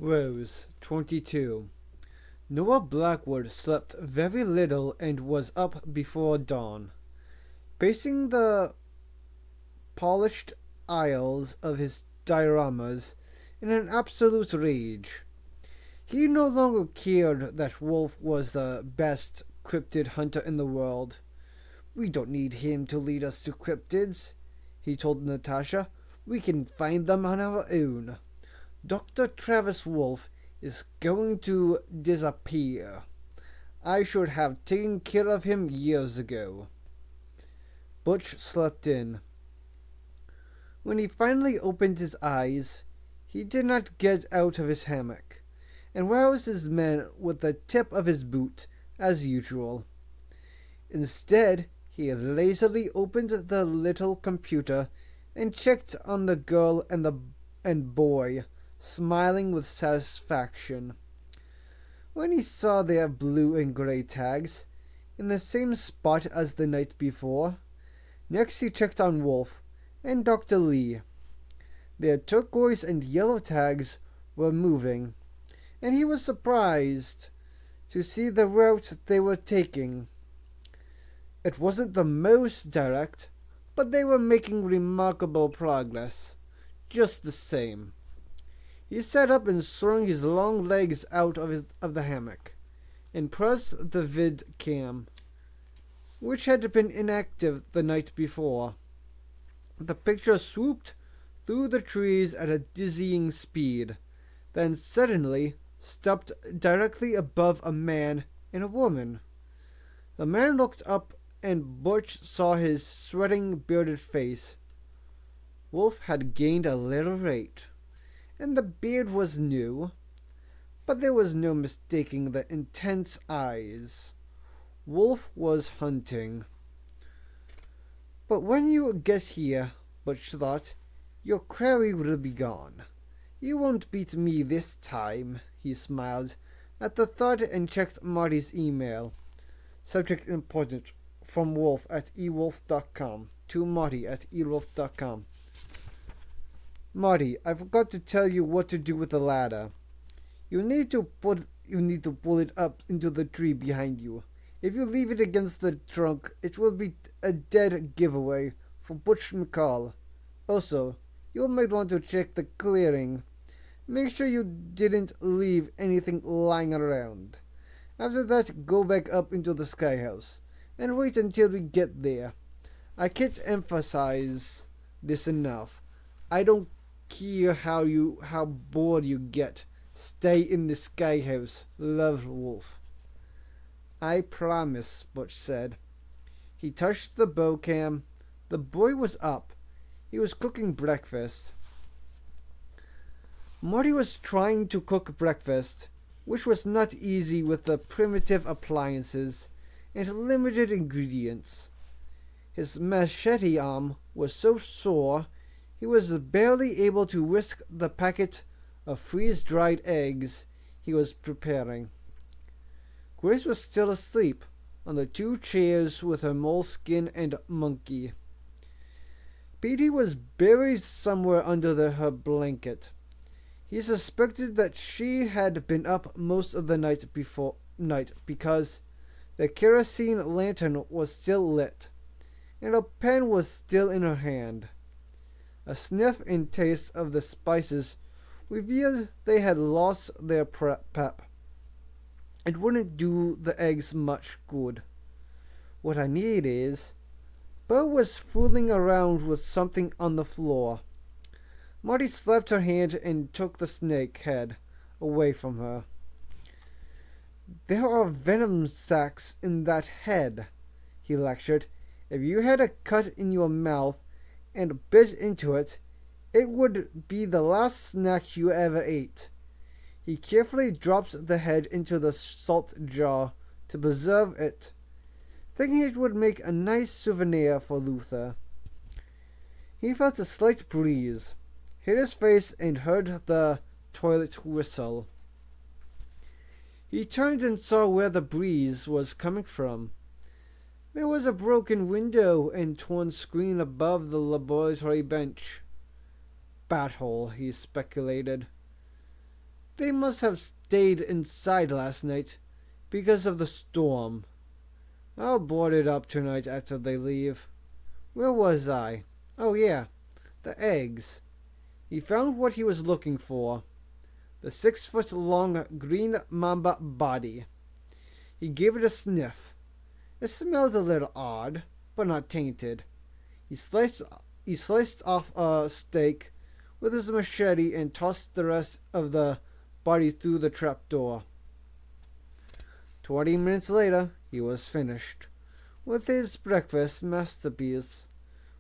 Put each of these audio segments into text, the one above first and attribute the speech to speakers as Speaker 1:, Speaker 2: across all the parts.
Speaker 1: Rose, 22. Noah Blackwood slept very little and was up before dawn. Pacing the polished aisles of his dioramas in an absolute rage. He no longer cared that Wolf was the best cryptid hunter in the world. "We don't need him to lead us to cryptids," he told Natasha. "We can find them on our own. Dr. Travis Wolf is going to disappear. I should have taken care of him years ago." Butch slept in. When he finally opened his eyes, he did not get out of his hammock, and roused his men with the tip of his boot, as usual. Instead, he lazily opened the little computer and checked on the girl and boy, smiling with satisfaction. When he saw their blue and gray tags, in the same spot as the night before, next he checked on Wolf and Dr. Lee. Their turquoise and yellow tags were moving, and he was surprised to see the route they were taking. It wasn't the most direct, but they were making remarkable progress, just the same. He sat up and swung his long legs out of the hammock, and pressed the vid cam, which had been inactive the night before. The picture swooped through the trees at a dizzying speed, then suddenly stopped directly above a man and a woman. The man looked up, and Butch saw his sweating, bearded face. Wolf had gained a little weight, and the beard was new, but there was no mistaking the intense eyes. Wolf was hunting. "But when you get here," Butch thought, "your quarry will be gone. You won't beat me this time." He smiled at the thought and checked Marty's email. Subject important. From Wolf at ewolf.com to Marty at ewolf.com. "Marty, I forgot to tell you what to do with the ladder. You need to pull it up into the tree behind you. If you leave it against the trunk, it will be a dead giveaway for Butch McCall. Also, you might want to check the clearing. Make sure you didn't leave anything lying around. After that, go back up into the sky house and wait until we get there. I can't emphasize this enough. I don't care how bored you get. Stay in the sky house. Love, Wolf." "I promise," Butch said. He touched the bow cam. The boy was up. He was cooking breakfast. Marty was trying to cook breakfast, which was not easy with the primitive appliances and limited ingredients. His machete arm was so sore he was barely able to whisk the packet of freeze-dried eggs he was preparing. Grace was still asleep on the 2 chairs with her moleskin and monkey. Petey was buried somewhere under her blanket. He suspected that she had been up most of the night because the kerosene lantern was still lit, and a pen was still in her hand. A sniff and taste of the spices revealed they had lost their pep. It wouldn't do the eggs much good. "What I need is..." Bo was fooling around with something on the floor. Marty slapped her hand and took the snake head away from her. "There are venom sacs in that head," he lectured. "If you had a cut in your mouth and bit into it, it would be the last snack you ever ate." He carefully dropped the head into the salt jar to preserve it, thinking it would make a nice souvenir for Luther. He felt a slight breeze, hit his face, and heard the toilet whistle. He turned and saw where the breeze was coming from. There was a broken window and torn screen above the laboratory bench. "Bat hole," he speculated. They must have stayed inside last night because of the storm. I'll board it up tonight after they leave. Where was I? Oh, yeah, the eggs. He found what he was looking for. The 6-foot-long green mamba body. He gave it a sniff. It smelled a little odd, but not tainted. He sliced off a steak with his machete and tossed the rest of the body through the trapdoor. 20 minutes later, he was finished with his breakfast masterpiece,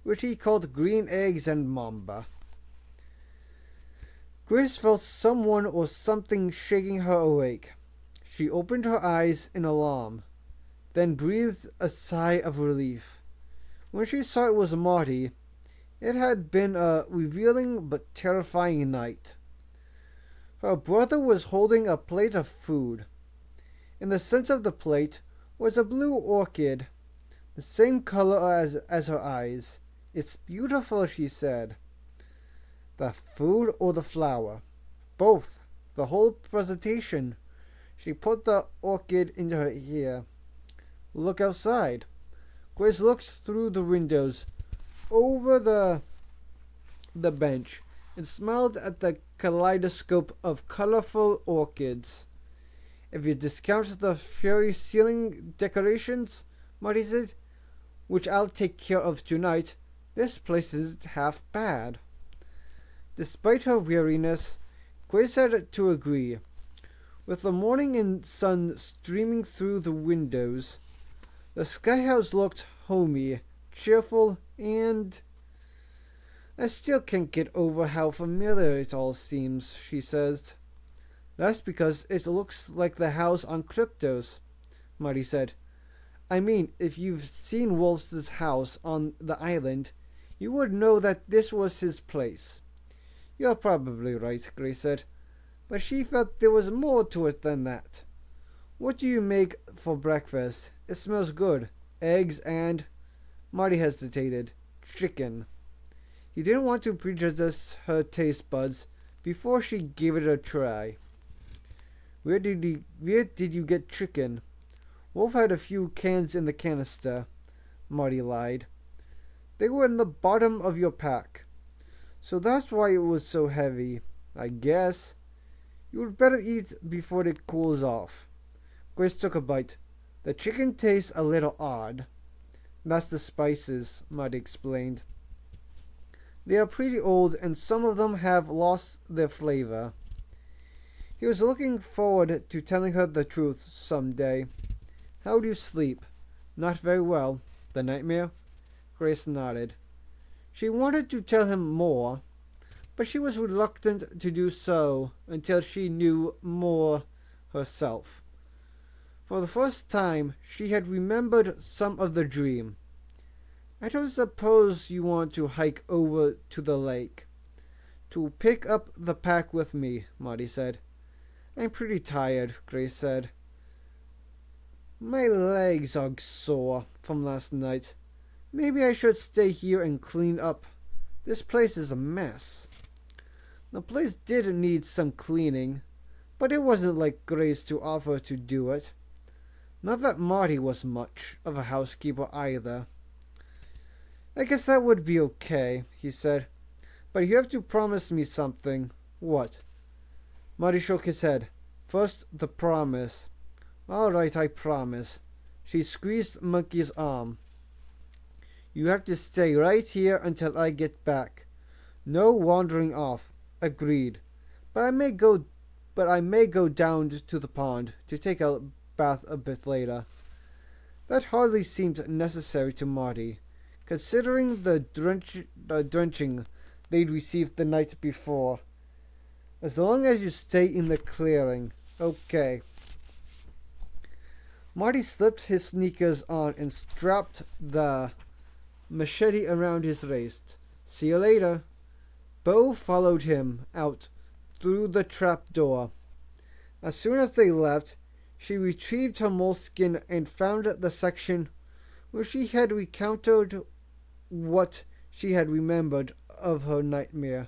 Speaker 1: which he called green eggs and mamba. Grace felt someone or something shaking her awake. She opened her eyes in alarm, then breathed a sigh of relief. When she saw it was Marty, it had been a revealing but terrifying night. Her brother was holding a plate of food. In the center of the plate was a blue orchid, the same color as her eyes. "It's beautiful," she said. The food or the flower? Both. The whole presentation. She put the orchid into her ear. Look outside. Grace looked through the windows over the bench and smiled at the kaleidoscope of colorful orchids. "If you discount the fairy ceiling decorations," Marty said, "which I'll take care of tonight, this place isn't half bad." Despite her weariness, Grace had to agree. With the morning and sun streaming through the windows, the sky house looked homey, cheerful, and... "I still can't get over how familiar it all seems," she says. "That's because it looks like the house on Cryptos," Marty said. "I mean, if you've seen Wolf's house on the island, you would know that this was his place." "You're probably right," Grace said, but she felt there was more to it than that. "What do you make for breakfast? It smells good. Eggs and..." Marty hesitated. "Chicken." He didn't want to prejudice her taste buds before she gave it a try. Where did you get chicken?" "Wolf had a few cans in the canister," Marty lied. "They were in the bottom of your pack. So that's why it was so heavy, I guess. You'd better eat before it cools off." Grace took a bite. "The chicken tastes a little odd." "That's the spices," Marty explained. "They are pretty old and some of them have lost their flavor." He was looking forward to telling her the truth someday. "How'd you sleep?" "Not very well." "The nightmare?" Grace nodded. She wanted to tell him more, but she was reluctant to do so until she knew more herself. For the first time, she had remembered some of the dream. "I don't suppose you want to hike over to the lake to pick up the pack with me," Marty said. "I'm pretty tired," Grace said. "My legs are sore from last night. Maybe I should stay here and clean up. This place is a mess." The place did need some cleaning, but it wasn't like Grace to offer to do it. Not that Marty was much of a housekeeper either. "I guess that would be okay," he said. "But you have to promise me something." "What?" Marty shook his head. "First, the promise." "All right, I promise." She squeezed Monkey's arm. "You have to stay right here until I get back. No wandering off." "Agreed. But I may go down to the pond to take a bath a bit later." That hardly seemed necessary to Marty, considering the drenching they'd received the night before. "As long as you stay in the clearing." "Okay." Marty slipped his sneakers on and strapped the machete around his waist. "See you later." Bo followed him out through the trap door. As soon as they left, she retrieved her moleskin and found the section where she had recounted what she had remembered of her nightmare.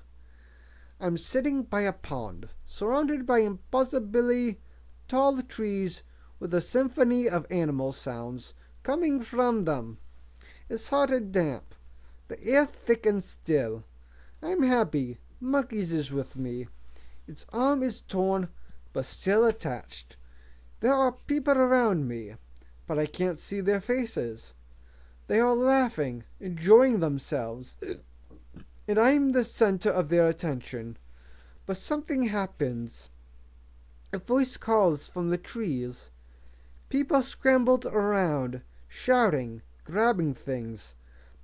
Speaker 1: I'm sitting by a pond, surrounded by impossibly tall trees with a symphony of animal sounds coming from them. It's hot and damp. The air thick and still. I'm happy. Monkeys is with me. Its arm is torn, but still attached. There are people around me, but I can't see their faces. They are laughing, enjoying themselves, and I'm the center of their attention. But something happens. A voice calls from the trees. People scrambled around, shouting, grabbing things.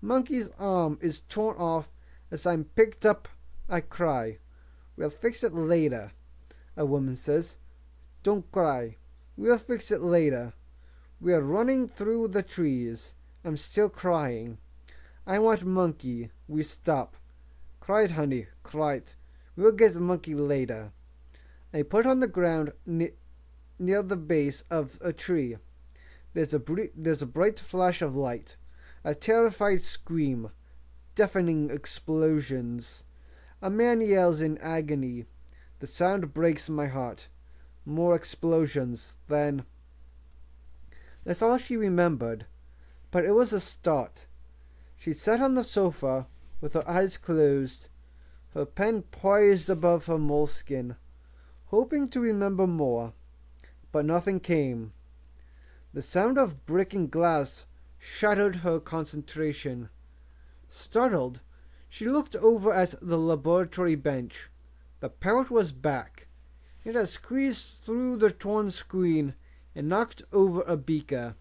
Speaker 1: Monkey's arm is torn off as I'm picked up. I cry. We'll fix it later, a woman says. Don't cry. We'll fix it later. We're running through the trees. I'm still crying. I want Monkey. We stop. Cried, honey, cried. We'll get Monkey later. I put on the ground near the base of a tree. There's a bright flash of light. A terrified scream. Deafening explosions. A man yells in agony. The sound breaks my heart. More explosions. Then... That's all she remembered. But it was a start. She sat on the sofa with her eyes closed, her pen poised above her moleskin, hoping to remember more. But nothing came. The sound of breaking glass shattered her concentration. Startled, she looked over at the laboratory bench. The parrot was back. It had squeezed through the torn screen and knocked over a beaker.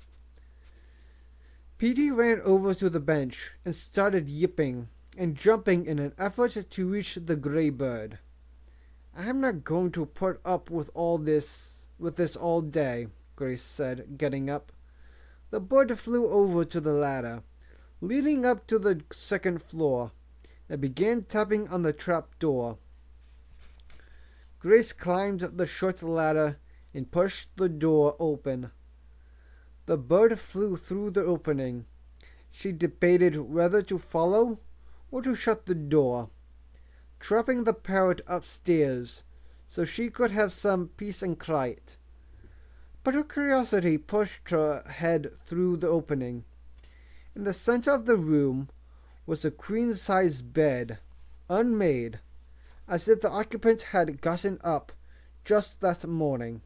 Speaker 1: Petey ran over to the bench and started yipping and jumping in an effort to reach the gray bird. I'm not going to put up with this all day, Grace said, getting up. The bird flew over to the ladder, leading up to the second floor, and began tapping on the trap door. Grace climbed the short ladder and pushed the door open. The bird flew through the opening. She debated whether to follow or to shut the door, trapping the parrot upstairs so she could have some peace and quiet. But her curiosity pushed her head through the opening. In the center of the room was a queen-size bed, unmade, as if the occupant had gotten up just that morning.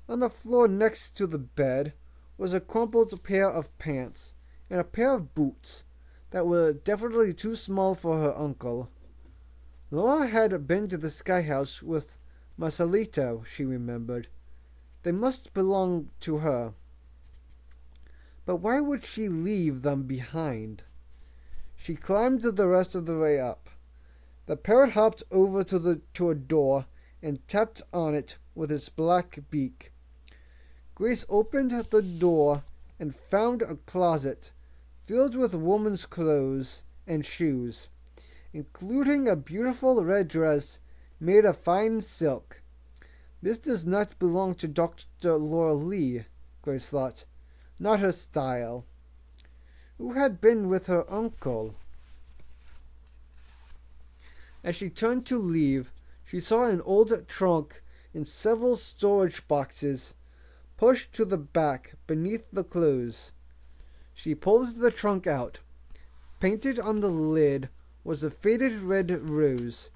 Speaker 1: On the floor next to the bed was a crumpled pair of pants and a pair of boots that were definitely too small for her uncle. Laura had been to the Sky House with Marcelito, she remembered. They must belong to her. But why would she leave them behind? She climbed the rest of the way up. The parrot hopped over to a door and tapped on it with its black beak. Grace opened the door and found a closet filled with woman's clothes and shoes, including a beautiful red dress made of fine silk. This does not belong to Dr. Laura Lee, Grace thought. Not her style. Who had been with her uncle? As she turned to leave, she saw an old trunk and several storage boxes pushed to the back beneath the clothes. She pulled the trunk out. Painted on the lid was a faded red rose.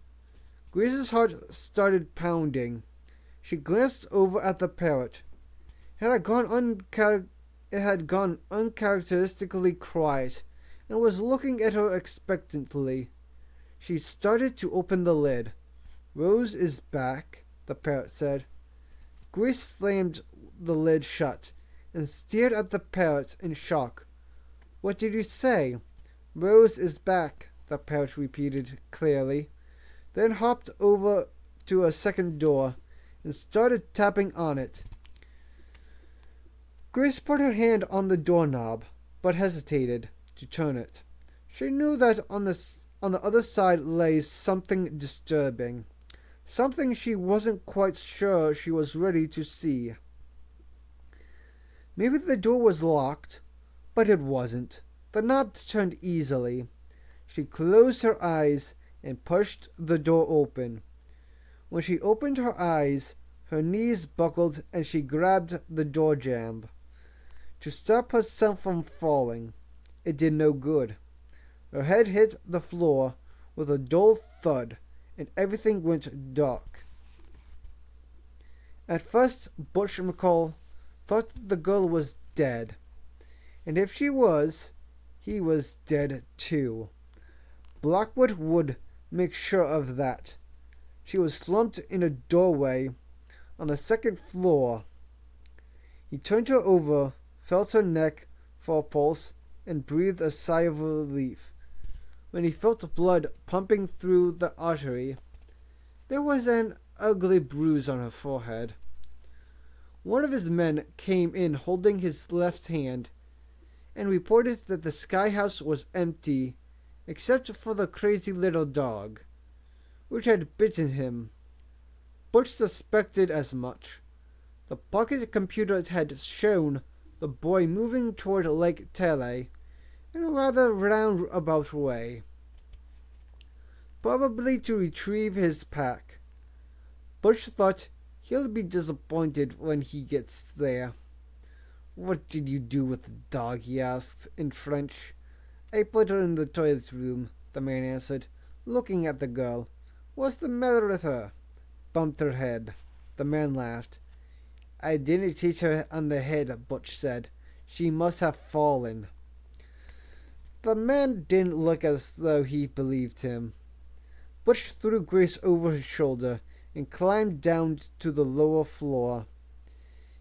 Speaker 1: Grace's heart started pounding. She glanced over at the parrot. It had gone uncharacteristically quiet and was looking at her expectantly. She started to open the lid. Rose is back, the parrot said. Grace slammed the lid shut and stared at the parrot in shock. What did you say? Rose is back, the parrot repeated clearly, then hopped over to a second door and started tapping on it. Grace put her hand on the doorknob, but hesitated to turn it. She knew that on the other side lay something disturbing, something she wasn't quite sure she was ready to see. Maybe the door was locked, but it wasn't. The knob turned easily. She closed her eyes and pushed the door open. When she opened her eyes, her knees buckled and she grabbed the door jamb to stop herself from falling. It did no good. Her head hit the floor with a dull thud, and everything went dark. At first, Butch McCall thought the girl was dead, and if she was, he was dead too. Blackwood would make sure of that. She was slumped in a doorway on the second floor. He turned her over, felt her neck for a pulse, and breathed a sigh of relief. When he felt blood pumping through the artery, there was an ugly bruise on her forehead. One of his men came in holding his left hand and reported that the Sky House was empty except for the crazy little dog, which had bitten him. Butch suspected as much. The pocket computer had shown the boy moving toward Lake Tele in a rather roundabout way, probably to retrieve his pack. Butch thought he'll be disappointed when he gets there. "What did you do with the dog?" he asked in French. "I put her in the toilet room," the man answered, looking at the girl. "What's the matter with her?" "Bumped her head." The man laughed. "I didn't hit her on the head," Butch said. "She must have fallen." The man didn't look as though he believed him. Butch threw Grace over his shoulder and climbed down to the lower floor.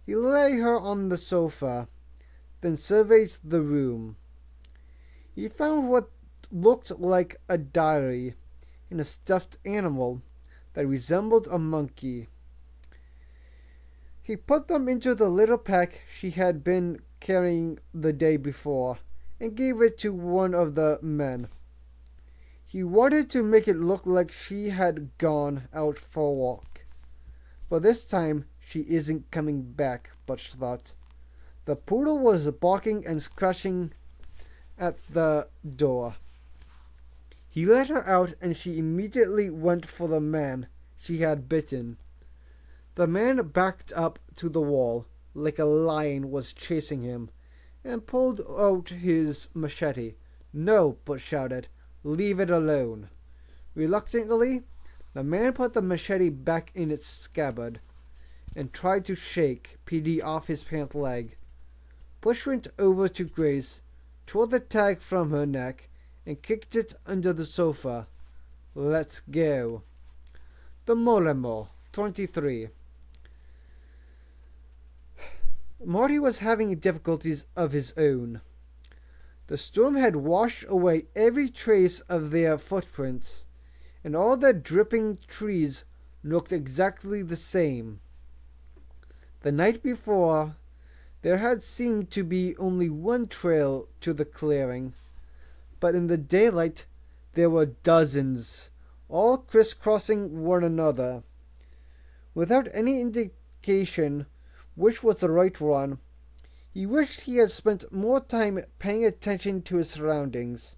Speaker 1: He lay her on the sofa, then surveyed the room. He found what looked like a diary and a stuffed animal that resembled a monkey. He put them into the little pack she had been carrying the day before and gave it to one of the men. He wanted to make it look like she had gone out for a walk. But this time she isn't coming back, Butch thought. The poodle was barking and scratching at the door. He let her out and she immediately went for the man she had bitten. The man backed up to the wall like a lion was chasing him and pulled out his machete. "No," Butch shouted. "Leave it alone." Reluctantly, the man put the machete back in its scabbard and tried to shake Petey off his pant leg. Butch went over to Grace, tore the tag from her neck, and kicked it under the sofa. "Let's go." The Molemo, 23. Marty was having difficulties of his own. The storm had washed away every trace of their footprints, and all the dripping trees looked exactly the same. The night before, there had seemed to be only one trail to the clearing, but in the daylight there were dozens, all crisscrossing one another. Without any indication which was the right one, he wished he had spent more time paying attention to his surroundings,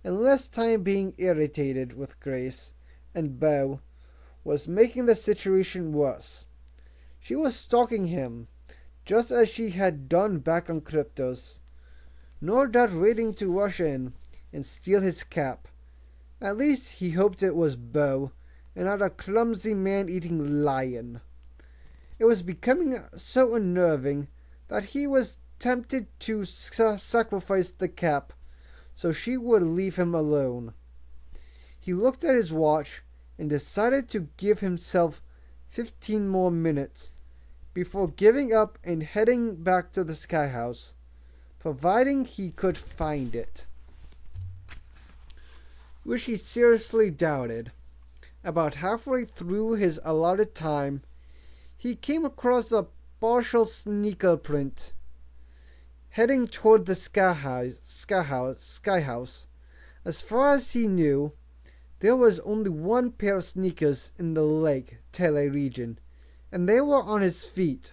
Speaker 1: and less time being irritated with Grace, and Bo was making the situation worse. She was stalking him, just as she had done back on Cryptos, nor doubt waiting to rush in and steal his cap. At least he hoped it was Bo, and not a clumsy man-eating lion. It was becoming so unnerving that he was tempted to sacrifice the cap so she would leave him alone. He looked at his watch and decided to give himself 15 more minutes before giving up and heading back to the Sky House, providing he could find it, which he seriously doubted. About halfway through his allotted time, he came across a partial sneaker print heading toward the Sky House. As far as he knew, there was only one pair of sneakers in the Lake Tele region, and they were on his feet.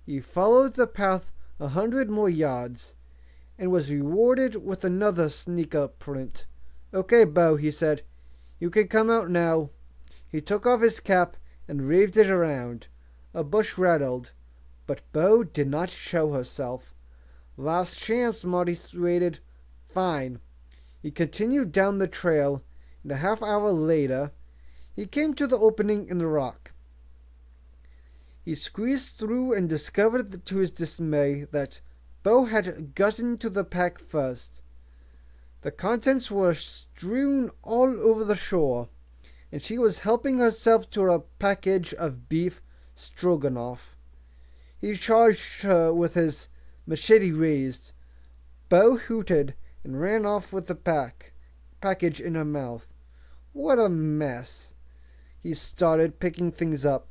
Speaker 1: He followed the path 100 more yards and was rewarded with another sneaker print. "Okay, Bo," he said. You can come out now." He took off his cap and waved it around. A bush rattled, but Bo did not show herself. "Last chance," Marty waited. "Fine." He continued down the trail, and a half hour later, he came to the opening in the rock. He squeezed through and discovered to his dismay that Bo had gotten to the pack first. The contents were strewn all over the shore, and she was helping herself to a package of beef stroganoff. He charged her with his machete raised. Bo hooted and ran off with the package in her mouth. What a mess! He started picking things up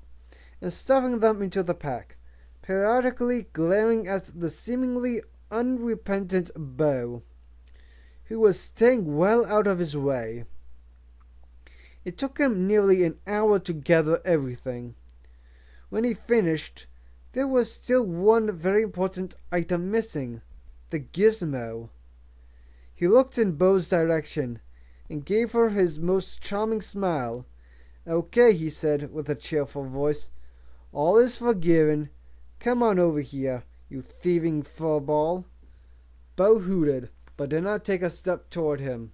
Speaker 1: and stuffing them into the pack, periodically glaring at the seemingly unrepentant Bo, who was staying well out of his way. It took him nearly an hour to gather everything. When he finished, there was still one very important item missing: the gizmo. He looked in Bo's direction and gave her his most charming smile. "Okay," he said with a cheerful voice. "All is forgiven. Come on over here, you thieving furball." Bo hooted, but did not take a step toward him.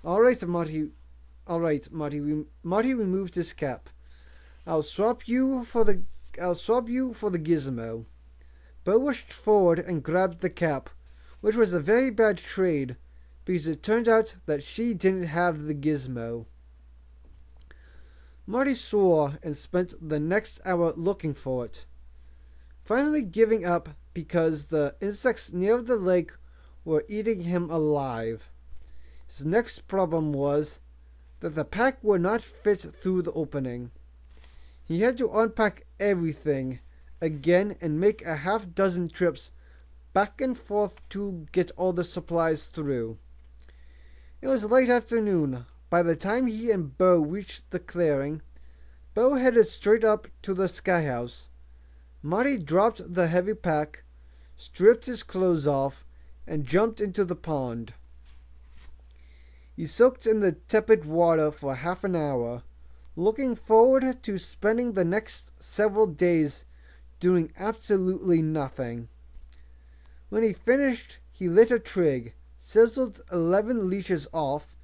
Speaker 1: All right, Marty. Marty removed his cap. I'll swap you for the gizmo." Bo rushed forward and grabbed the cap, which was a very bad trade, because it turned out that she didn't have the gizmo. Marty swore and spent the next hour looking for it, finally giving up because the insects near the lake were eating him alive. His next problem was that the pack would not fit through the opening. He had to unpack everything again and make a half-dozen trips back and forth to get all the supplies through. It was late afternoon by the time he and Bo reached the clearing. Bo headed straight up to the sky house. Marty dropped the heavy pack, stripped his clothes off, and jumped into the pond. He soaked in the tepid water for half an hour, looking forward to spending the next several days doing absolutely nothing. When he finished, he lit a trig, sizzled 11 leashes off,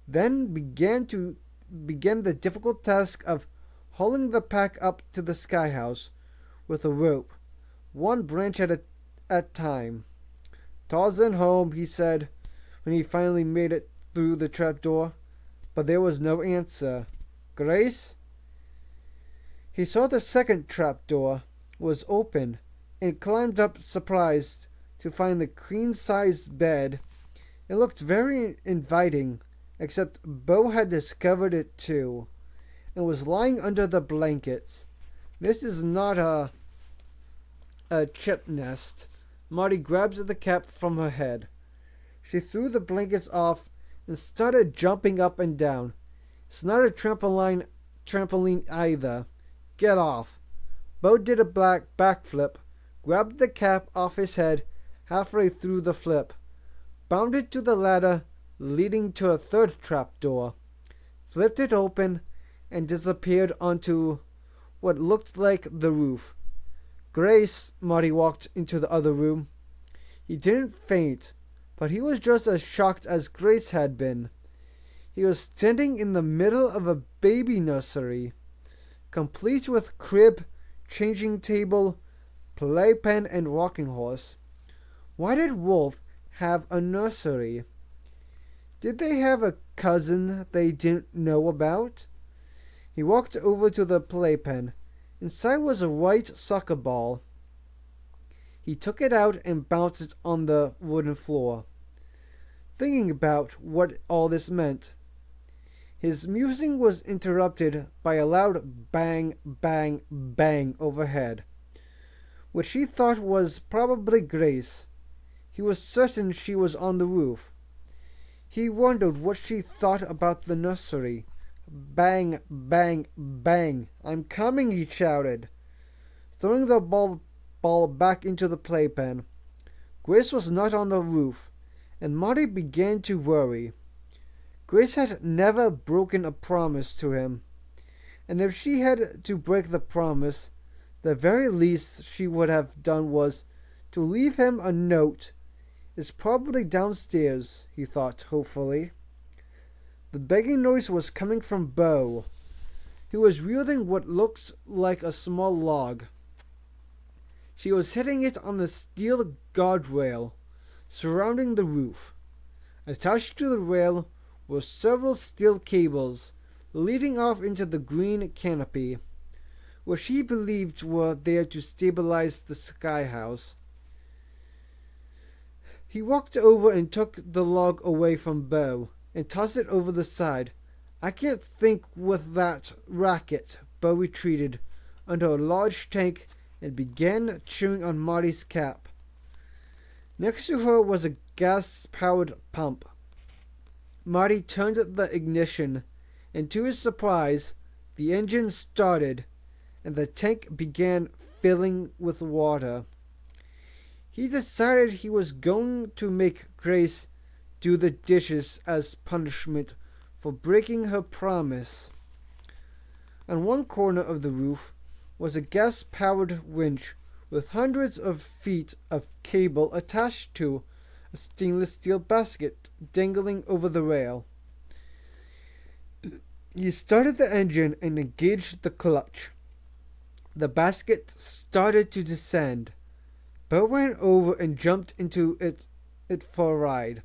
Speaker 1: then began the difficult task of hauling the pack up to the sky house with a rope, one branch at a time. "Tarzan home," he said, when he finally made it through the trapdoor, but there was no answer. "Grace?" He saw the second trapdoor was open and climbed up surprised to find the queen-sized bed. It looked very inviting, except Bo had discovered it too, and was lying under the blankets. "This is not a chip nest." Marty grabbed the cap from her head. She threw the blankets off and started jumping up and down. "It's not a trampoline either. Get off." Bo did a backflip, grabbed the cap off his head halfway through the flip, bounded to the ladder leading to a third trapdoor, flipped it open, and disappeared onto what looked like the roof. "Grace," Marty walked into the other room. He didn't faint, but he was just as shocked as Grace had been. He was standing in the middle of a baby nursery, complete with crib, changing table, playpen, and rocking horse. Why did Wolf have a nursery? Did they have a cousin they didn't know about? He walked over to the playpen. Inside was a white soccer ball. He took it out and bounced it on the wooden floor, thinking about what all this meant. His musing was interrupted by a loud bang, bang, bang overhead, which he thought was probably Grace. He was certain she was on the roof. He wondered what she thought about the nursery. "Bang, bang, bang. I'm coming," he shouted, throwing the ball back into the playpen. Grace was not on the roof, and Marty began to worry. Grace had never broken a promise to him, and if she had to break the promise, the very least she would have done was to leave him a note. It's probably downstairs, he thought hopefully. The begging noise was coming from Bo. He was wielding what looked like a small log. She was hitting it on the steel guardrail surrounding the roof. Attached to the rail were several steel cables leading off into the green canopy, which he believed were there to stabilize the sky house. He walked over and took the log away from Bo and tossed it over the side. I can't think with that racket. Bo retreated under a large tank and began chewing on Marty's cap. Next to her was a gas-powered pump. Marty turned the ignition, and to his surprise, the engine started, and the tank began filling with water. He decided he was going to make Grace do the dishes as punishment for breaking her promise. On one corner of the roof was a gas-powered winch with hundreds of feet of cable attached to a stainless steel basket dangling over the rail. He started the engine and engaged the clutch. The basket started to descend. Bo ran over and jumped into it for a ride.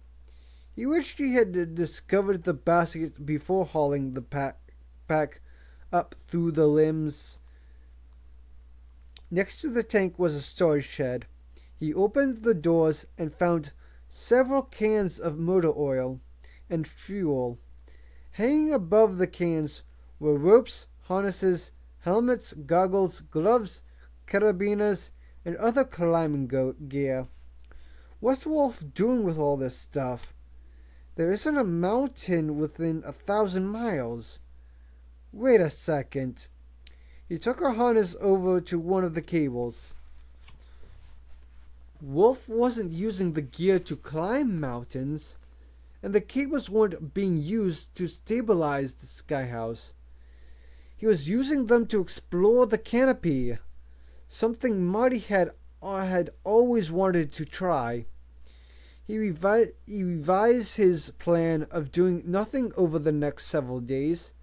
Speaker 1: He wished he had discovered the basket before hauling the pack up through the limbs. Next to the tank was a storage shed. He opened the doors and found several cans of motor oil and fuel. Hanging above the cans were ropes, harnesses, helmets, goggles, gloves, carabiners, and other climbing gear. What's Wolf doing with all this stuff? There isn't a mountain within 1,000 miles. Wait a second. He took a harness over to one of the cables. Wolf wasn't using the gear to climb mountains, and the cables weren't being used to stabilize the sky house. He was using them to explore the canopy, something Marty had always wanted to try. He revised his plan of doing nothing over the next several days.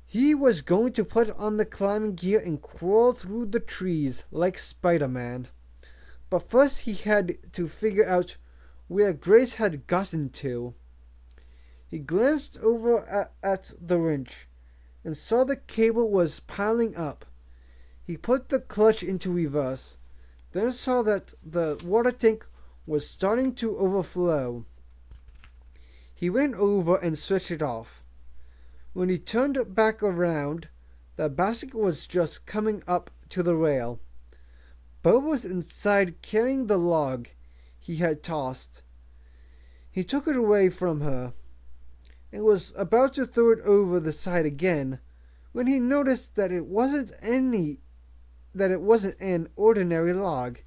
Speaker 1: He was going to put on the climbing gear and crawl through the trees like Spider-Man. But first he had to figure out where Grace had gotten to. He glanced over at the winch and saw the cable was piling up. He put the clutch into reverse, then saw that the water tank was starting to overflow. He went over and switched it off. When he turned back around, the basket was just coming up to the rail. Bo was inside carrying the log he had tossed. He took it away from her and was about to throw it over the side again when he noticed that it wasn't an ordinary log.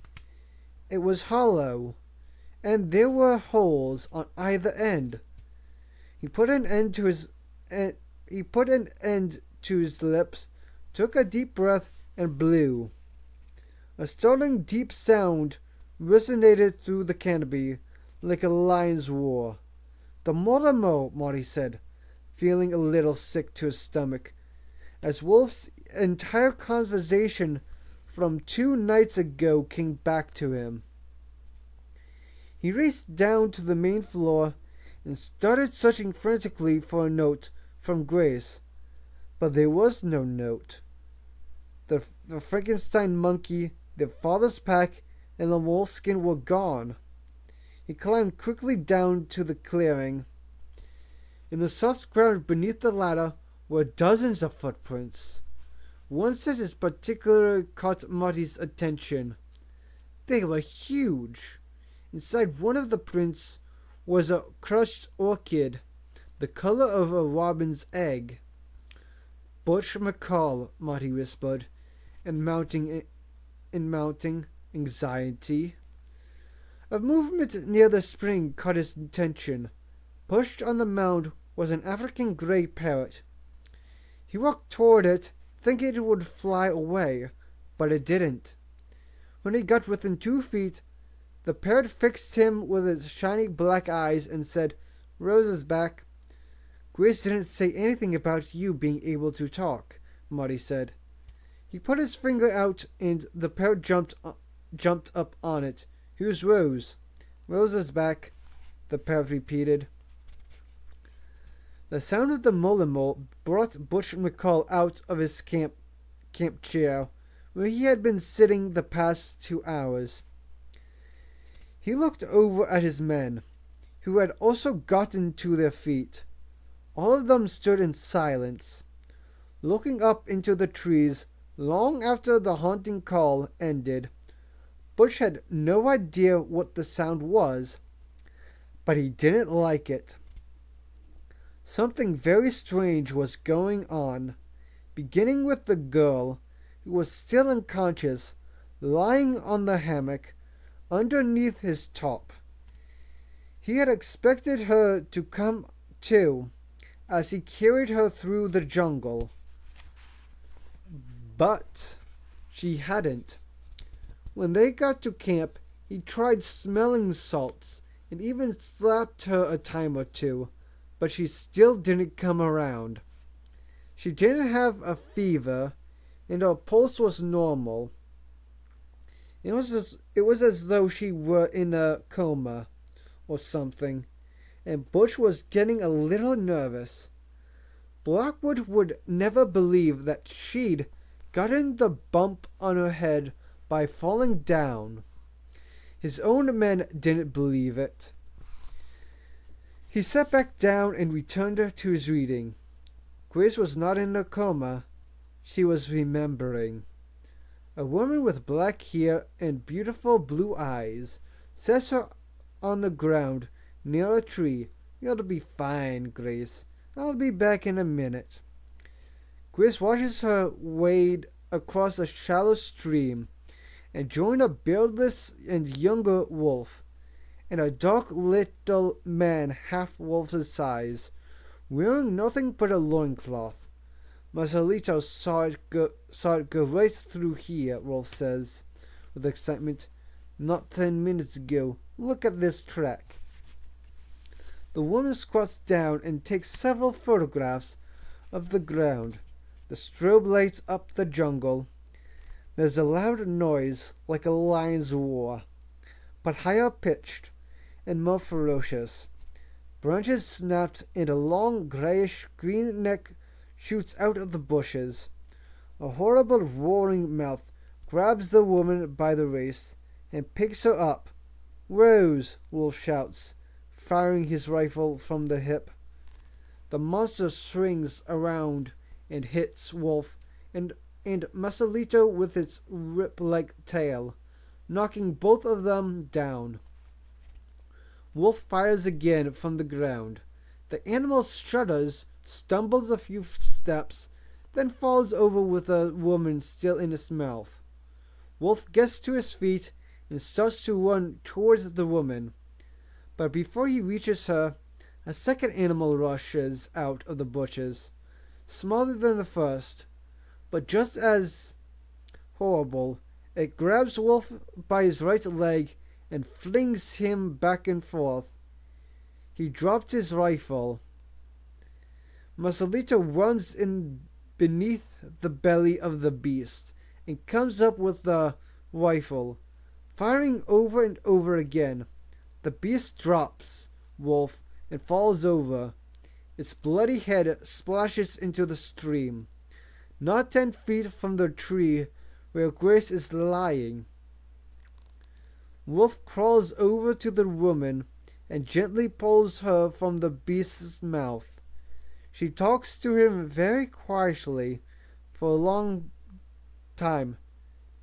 Speaker 1: It was hollow, and there were holes on either end. He put an end to his lips, took a deep breath, and blew. A startling deep sound resonated through the canopy like a lion's roar. "The Mortimer," Marty said, feeling a little sick to his stomach, as Wolf's entire conversation from 2 nights ago came back to him. He raced down to the main floor and started searching frantically for a note from Grace, but there was no note. The Frankenstein monkey, their father's pack, and the moleskin were gone. He climbed quickly down to the clearing. In the soft ground beneath the ladder were dozens of footprints. One set in particular caught Marty's attention. They were huge. Inside one of the prints was a crushed orchid, the color of a robin's egg. "Butch McCall," Marty whispered, in mounting anxiety. A movement near the spring caught his attention. Perched on the mound was an African gray parrot. He walked toward it, thinking it would fly away, but it didn't. When he got within 2 feet, the parrot fixed him with its shiny black eyes and said, "Rose is back." "Grace didn't say anything about you being able to talk," Marty said. He put his finger out and the parrot jumped up on it. "Who's Rose?" "Rose is back," the parrot repeated. The sound of the mullimal brought Butch McCall out of his camp chair, where he had been sitting the past 2 hours. He looked over at his men, who had also gotten to their feet. All of them stood in silence, looking up into the trees long after the haunting call ended. Butch had no idea what the sound was, but he didn't like it. Something very strange was going on, beginning with the girl, who was still unconscious, lying on the hammock underneath his top. He had expected her to come to as he carried her through the jungle, but she hadn't. When they got to camp, he tried smelling salts and even slapped her a time or two, but she still didn't come around. She didn't have a fever, and her pulse was normal. It was as though she were in a coma or something, and Butch was getting a little nervous. Blackwood would never believe that she'd gotten the bump on her head by falling down. His own men didn't believe it. He sat back down and returned to his reading. Grace was not in a coma. She was remembering. A woman with black hair and beautiful blue eyes sets her on the ground near a tree. "You'll be fine, Grace. I'll be back in a minute." Grace watches her wade across a shallow stream and join a beardless and younger wolf, and a dark little man half wolf's size, wearing nothing but a loincloth. "Marcelito saw it go right through here," Wolf says, with excitement. "Not 10 minutes ago. Look at this track." The woman squats down and takes several photographs of the ground. The strobe lights up the jungle. There's a loud noise like a lion's roar, but higher pitched and more ferocious. Branches snapped and a long grayish-green neck shoots out of the bushes. A horrible roaring mouth grabs the woman by the waist and picks her up. "Rose!" Wolf shouts, firing his rifle from the hip. The monster swings around and hits Wolf and Marcelito with its whip-like tail, knocking both of them down. Wolf fires again from the ground. The animal shudders, stumbles a few steps, then falls over with the woman still in its mouth. Wolf gets to his feet and starts to run towards the woman. But before he reaches her, a second animal rushes out of the bushes, smaller than the first, but just as horrible. It grabs Wolf by his right leg and flings him back and forth. He dropped his rifle. Marcelito runs in beneath the belly of the beast and comes up with the rifle, firing over and over again. The beast drops Wolf and falls over. Its bloody head splashes into the stream, not 10 feet from the tree where Grace is lying. Wolf crawls over to the woman and gently pulls her from the beast's mouth. She talks to him very quietly for a long time.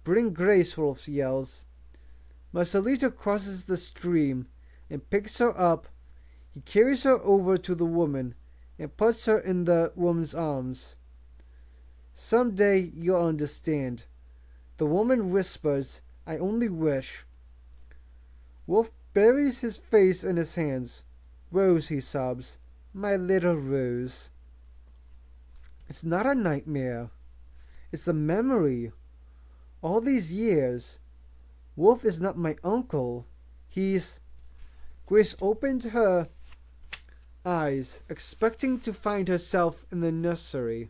Speaker 1: "Bring Grace," Wolf yells. Marcelito crosses the stream and picks her up. He carries her over to the woman and puts her in the woman's arms. "Someday you'll understand." The woman whispers, "I only wish." Wolf buries his face in his hands. Rose, he sobs. My little Rose. It's not a nightmare. It's a memory. All these years. Wolf is not my uncle. He's... Grace opened her eyes, expecting to find herself in the nursery.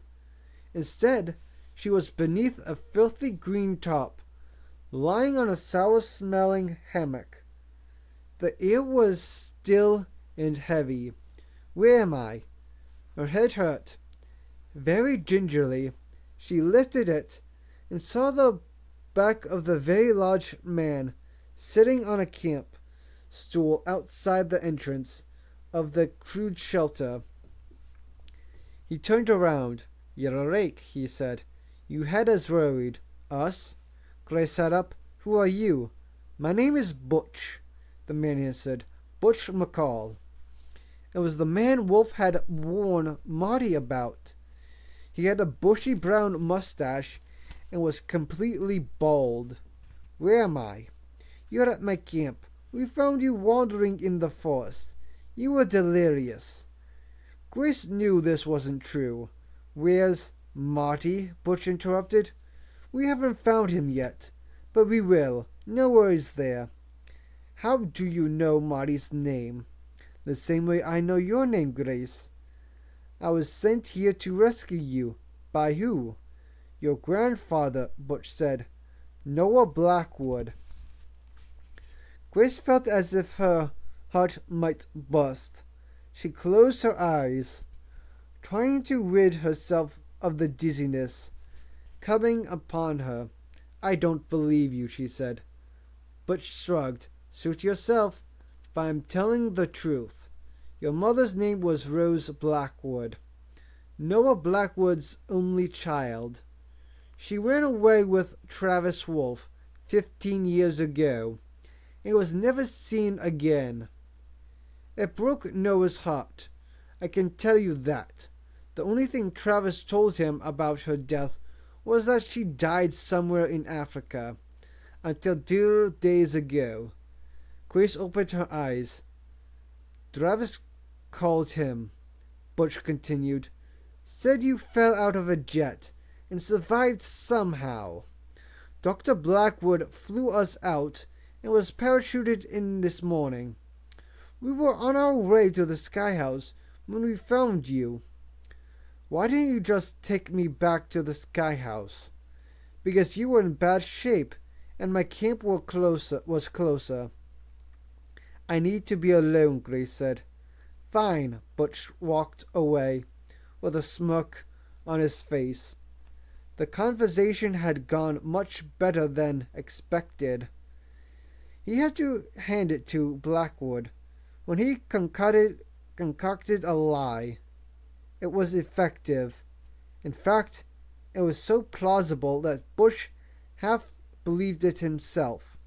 Speaker 1: Instead, she was beneath a filthy green top, lying on a sour-smelling hammock. The air was still and heavy. Where am I? Her head hurt. Very gingerly, she lifted it and saw the back of the very large man sitting on a camp stool outside the entrance of the crude shelter. He turned around. You're a rake, he said. You had us worried. Us? Grace sat up. Who are you? My name is Butch, the man answered. Butch McCall. It was the man Wolf had warned Marty about. He had a bushy brown mustache and was completely bald. Where am I? You're at my camp. We found you wandering in the forest. You were delirious. Grace knew this wasn't true. Where's Marty? Butch interrupted. We haven't found him yet, but we will. No worries there. How do you know Marty's name? The same way I know your name, Grace. I was sent here to rescue you. By who? Your grandfather, Butch said. Noah Blackwood. Grace felt as if her heart might burst. She closed her eyes, trying to rid herself of the dizziness coming upon her. I don't believe you, she said. Butch shrugged. Suit yourself, but I'm telling the truth. Your mother's name was Rose Blackwood, Noah Blackwood's only child. She ran away with Travis Wolf 15 years ago and was never seen again. It broke Noah's heart. I can tell you that. The only thing Travis told him about her death was that she died somewhere in Africa, until 2 days ago. Grace opened her eyes. Travis called him, Butch continued. Said you fell out of a jet and survived somehow. Dr. Blackwood flew us out and was parachuted in this morning. We were on our way to the Sky House when we found you. Why didn't you just take me back to the Sky House? Because you were in bad shape and my camp was closer. I need to be alone, Grace said. Fine, Butch walked away with a smirk on his face. The conversation had gone much better than expected. He had to hand it to Blackwood. When he concocted a lie, it was effective. In fact, it was so plausible that Butch half believed it himself.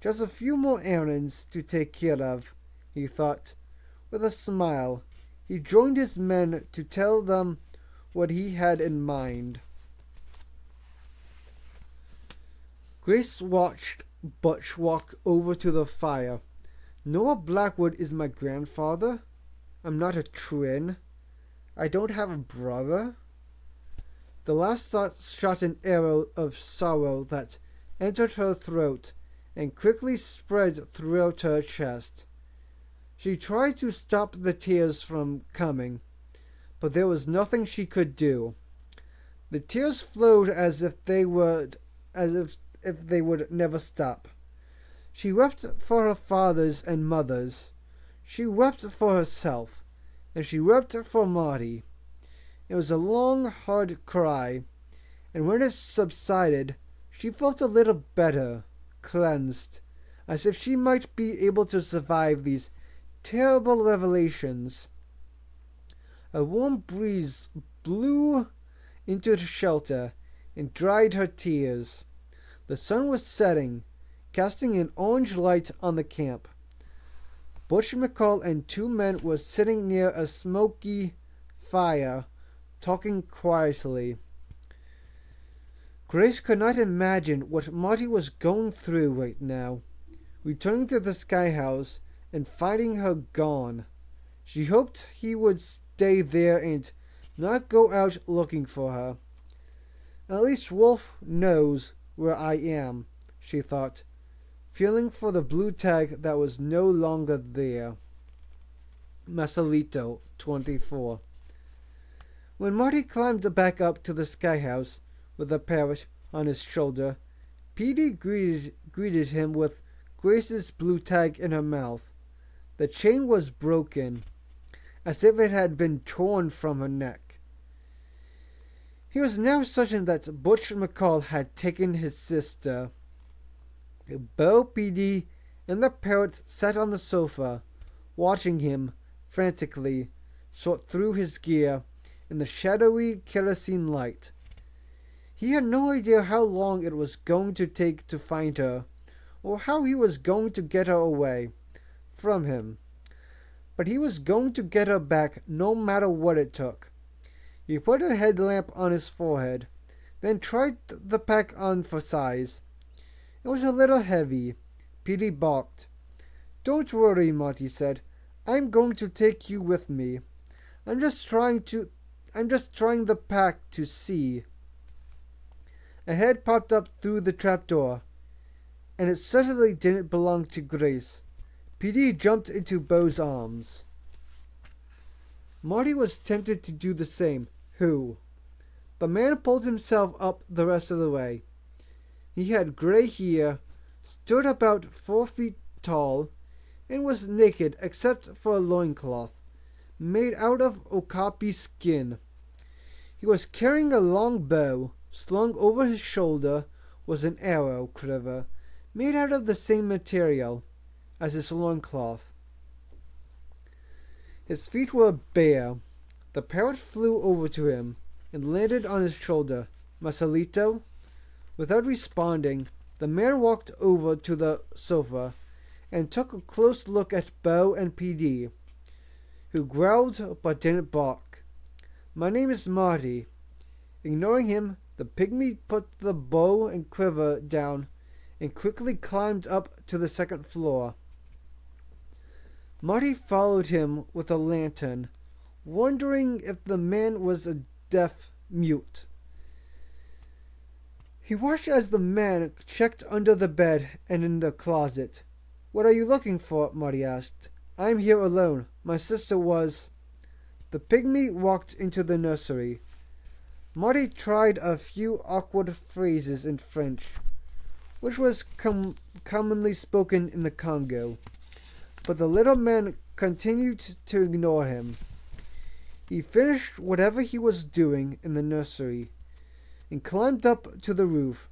Speaker 1: Just a few more errands to take care of, he thought. With a smile, he joined his men to tell them what he had in mind. Grace watched Butch walk over to the fire. Noah Blackwood is my grandfather. I'm not a twin. I don't have a brother. The last thought shot an arrow of sorrow that entered her throat and quickly spread throughout her chest. She tried to stop the tears from coming, but there was nothing she could do. The tears flowed as if they would never stop. She wept for her fathers and mothers. She wept for herself, and she wept for Marty. It was a long, hard cry, and when it subsided, she felt a little better, cleansed, as if she might be able to survive these terrible revelations. A warm breeze blew into the shelter and dried her tears. The sun was setting, casting an orange light on the camp. Butch McCall and 2 men were sitting near a smoky fire, talking quietly. Grace could not imagine what Marty was going through right now. Returning to the Sky House and finding her gone. She hoped he would stay there and not go out looking for her. At least Wolf knows where I am, she thought, feeling for the blue tag that was no longer there. Masalito, 24. When Marty climbed back up to the sky house with the parrot on his shoulder, Petey greeted him with Grace's blue tag in her mouth. The chain was broken, as if it had been torn from her neck. He was now certain that Butch McCall had taken his sister. Bo, Petey, and the parrot sat on the sofa, watching him frantically sort through his gear in the shadowy kerosene light. He had no idea how long it was going to take to find her, or how he was going to get her away from him. But he was going to get her back no matter what it took. He put a headlamp on his forehead, then tried the pack on for size. It was a little heavy. Petey balked. "Don't worry," Marty said. "I'm going to take you with me. I'm just trying the pack to see." A head popped up through the trapdoor, and it certainly didn't belong to Grace. Petey jumped into Bo's arms. Marty was tempted to do the same. Who? The man pulled himself up the rest of the way. He had gray hair, stood about 4 feet tall, and was naked except for a loincloth, made out of okapi skin. He was carrying a long bow. Slung over his shoulder was an arrow quiver, made out of the same material as his loincloth. His feet were bare. The parrot flew over to him and landed on his shoulder. "Masalito?" Without responding, the man walked over to the sofa and took a close look at Bo and PD, who growled but didn't bark. "My name is Marty." Ignoring him, the pygmy put the bow and quiver down and quickly climbed up to the second floor. Marty followed him with a lantern, wondering if the man was a deaf mute. He watched as the man checked under the bed and in the closet. "What are you looking for?" Marty asked. "I'm here alone. My sister was—" The pygmy walked into the nursery. Marty tried a few awkward phrases in French, which was commonly spoken in the Congo, but the little man continued to ignore him. He finished whatever he was doing in the nursery and climbed up to the roof.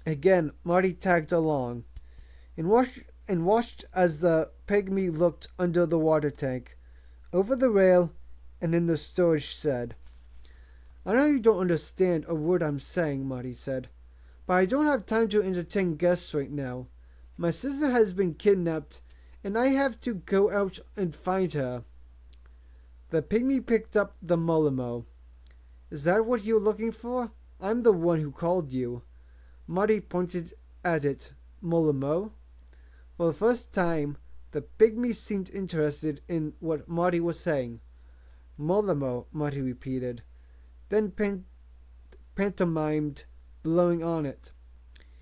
Speaker 1: Again, Marty tagged along and watched as the pygmy looked under the water tank, over the rail, and in the storage shed. "I know you don't understand a word I'm saying," Marty said, "but I don't have time to entertain guests right now. My sister has been kidnapped, and I have to go out and find her." The pygmy picked up the Mulimo. "Is that what you're looking for? I'm the one who called you." Marty pointed at it. "Mulimo?" For the first time, the pygmy seemed interested in what Marty was saying. "Mulimo," Marty repeated, then pantomimed blowing on it.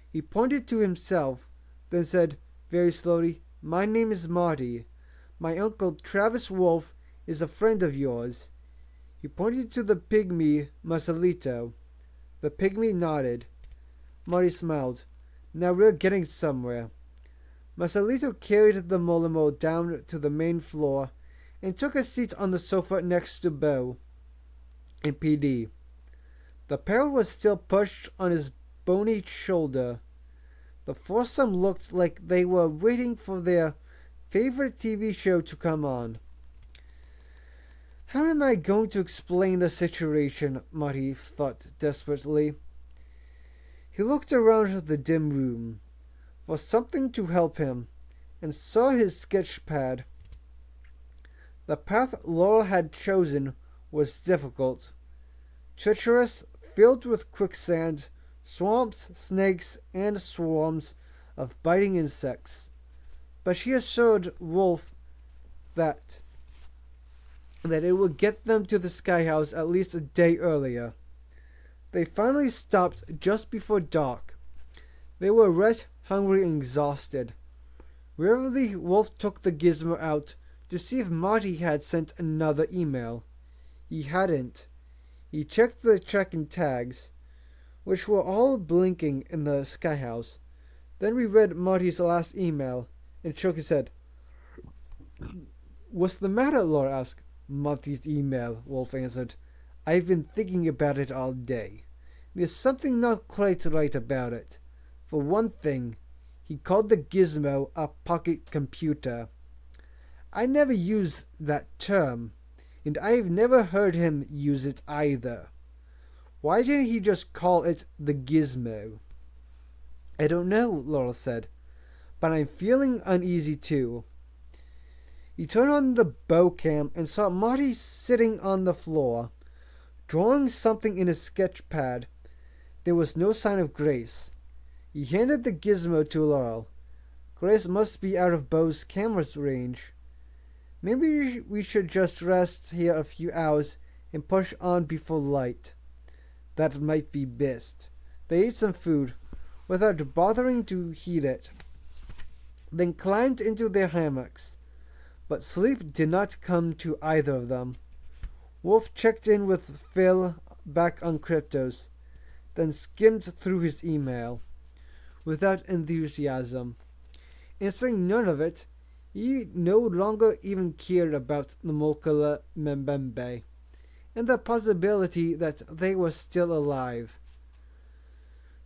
Speaker 1: He pointed to himself, then said very slowly, "My name is Marty. My uncle Travis Wolf is a friend of yours." He pointed to the pygmy Masalito. The pygmy nodded. Marty smiled. "Now we're getting somewhere." Masalito carried the Molimo down to the main floor and took a seat on the sofa next to Bo and PD. The parrot was still perched on his bony shoulder. The foursome looked like they were waiting for their favorite TV show to come on. "How am I going to explain the situation?" Marty thought desperately. He looked around the dim room for something to help him and saw his sketch pad. The path Laurel had chosen was difficult, treacherous, filled with quicksand, swamps, snakes, and swarms of biting insects. But she assured Wolf that that it would get them to the Sky House at least a day earlier. They finally stopped just before dark. They were wet, hungry, and exhausted. Wearily, Wolf took the gizmo out to see if Marty had sent another email. He hadn't. He checked the tracking tags, which were all blinking in the Sky House. Then we read Marty's last email and shook his head. "What's the matter?" Laura asked. "Marty's email," Wolf answered. "I've been thinking about it all day. There's something not quite right about it. For one thing, he called the gizmo a pocket computer. I never use that term, and I've never heard him use it either. Why didn't he just call it the gizmo?" "I don't know," Laurel said, "but I'm feeling uneasy too." He turned on the bow cam and saw Marty sitting on the floor, drawing something in his sketch pad. There was no sign of Grace. He handed the gizmo to Laurel. "Grace must be out of Bo's camera's range. Maybe we should just rest here a few hours and push on before light." That might be best. They ate some food, without bothering to heat it, then climbed into their hammocks. But sleep did not come to either of them. Wolf checked in with Phil back on Cryptos, then skimmed through his email without enthusiasm. Answering none of it, he no longer even cared about the Mokala Mbembe and the possibility that they were still alive.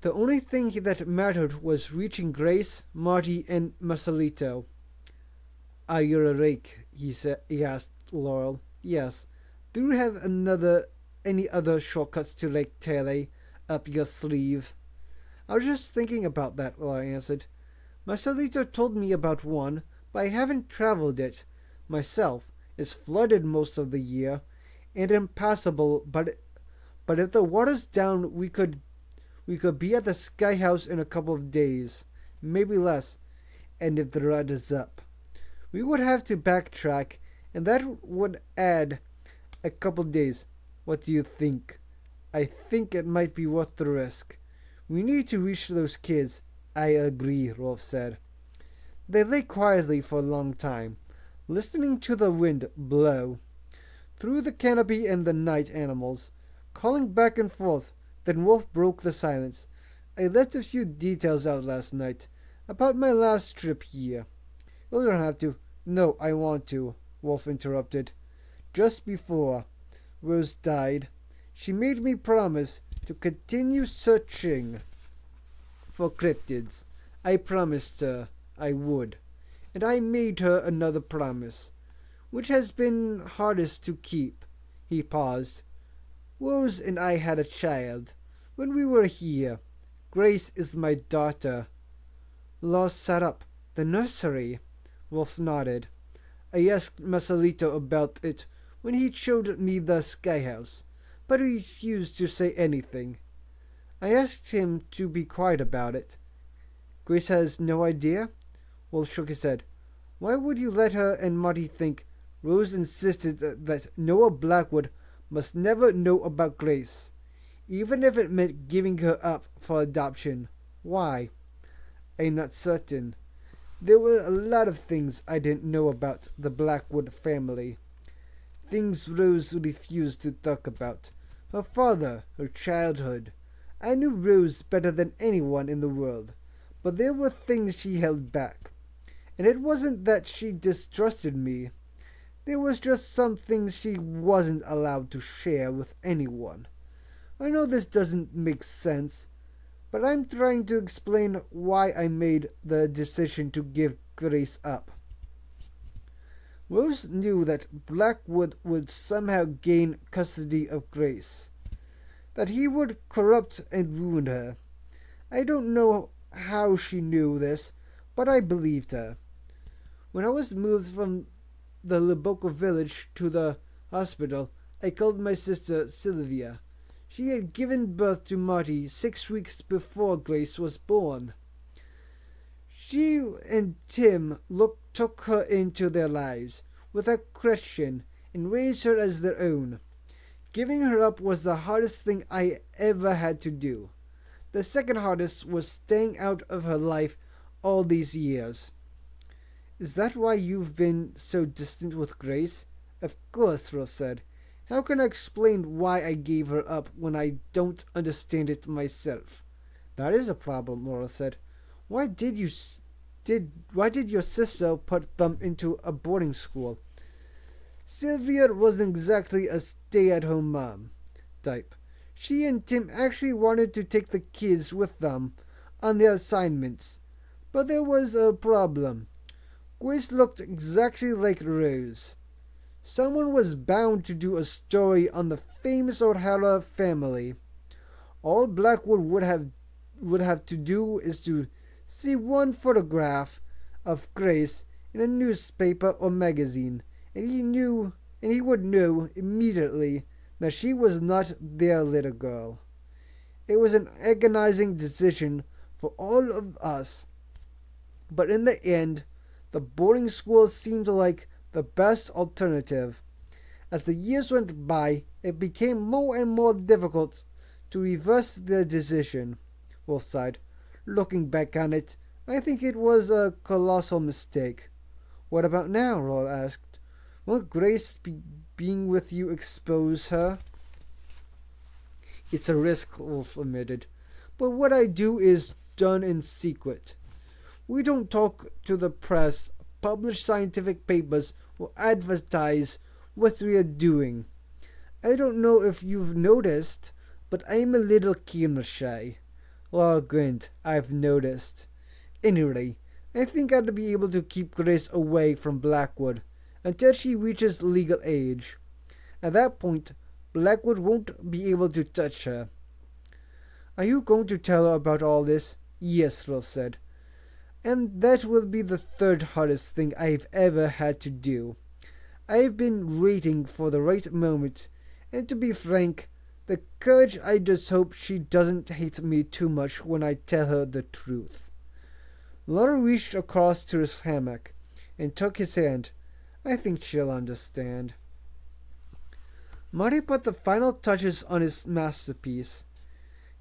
Speaker 1: The only thing that mattered was reaching Grace, Marty, and Masalito. "Are you awake?" he asked Laurel. "Yes. Do you have any other shortcuts to Lake Tele up your sleeve?" "I was just thinking about that," Laura answered. "Masalito told me about one, but I haven't traveled it myself. It's flooded most of the year and impassable, but if the water's down, we could be at the Sky House in a couple of days, maybe less, and if the rut is up. We would have to backtrack, and that would add a couple days. What do you think?" "I think it might be worth the risk. We need to reach those kids." "I agree," Rolf said. They lay quietly for a long time, listening to the wind blow through the canopy and the night animals, calling back and forth. Then Wolf broke the silence. "I left a few details out last night about my last trip here." "You don't have to." "No, I want to," Wolf interrupted. "Just before Rose died, she made me promise to continue searching for cryptids. I promised her I would, and I made her another promise, which has been hardest to keep." He paused. "Rose and I had a child when we were here. Grace is my daughter." Laws sat up. "The nursery?" Wolf nodded. "I asked Masalito about it when he showed me the Sky House, but he refused to say anything. I asked him to be quiet about it." "Grace has no idea?" Wolf shook his head. "Why would you let her and Marty think?" "Rose insisted that Noah Blackwood must never know about Grace, even if it meant giving her up for adoption." "Why?" "I'm not certain. There were a lot of things I didn't know about the Blackwood family. Things Rose refused to talk about. Her father, her childhood. I knew Rose better than anyone in the world, but there were things she held back. And it wasn't that she distrusted me. There was just some things she wasn't allowed to share with anyone. I know this doesn't make sense, but I'm trying to explain why I made the decision to give Grace up. Rose knew that Blackwood would somehow gain custody of Grace, that he would corrupt and ruin her. I don't know how she knew this, but I believed her. When I was moved from the Liboco village to the hospital, I called my sister Sylvia. She had given birth to Marty 6 weeks before Grace was born. She and Tim took her into their lives without question and raise her as their own. Giving her up was the hardest thing I ever had to do. The second hardest was staying out of her life all these years. Is that why you've been so distant with Grace? Of course, Rose said. How can I explain why I gave her up when I don't understand it myself? That is a problem, Laura said. Why did your sister put them into a boarding school? Sylvia wasn't exactly a stay-at-home mom type. She and Tim actually wanted to take the kids with them on their assignments, but there was a problem. Grace looked exactly like Rose. Someone was bound to do a story on the famous O'Hara family. All Blackwood would have to do is to see one photograph of Grace in a newspaper or magazine, and he would know immediately that she was not their little girl. It was an agonizing decision for all of us, but in the end, the boarding school seemed like the best alternative. As the years went by, it became more and more difficult to reverse their decision. Wolf sighed. Looking back on it, I think it was a colossal mistake. What about now? Roland asked. Won't Grace being with you expose her? It's a risk, Wolf admitted. But what I do is done in secret. We don't talk to the press, publish scientific papers, or advertise what we are doing. I don't know if you've noticed, but I'm a little camera shy. Laura grinned. I've noticed. Anyway, I think I'd be able to keep Grace away from Blackwood until she reaches legal age. At that point, Blackwood won't be able to touch her. Are you going to tell her about all this? Yes, Rose said. And that will be the third hardest thing I've ever had to do. I've been waiting for the right moment, and to be frank, the courage. I just hope she doesn't hate me too much when I tell her the truth. Laura reached across to his hammock and took his hand. I think she'll understand. Marty put the final touches on his masterpiece.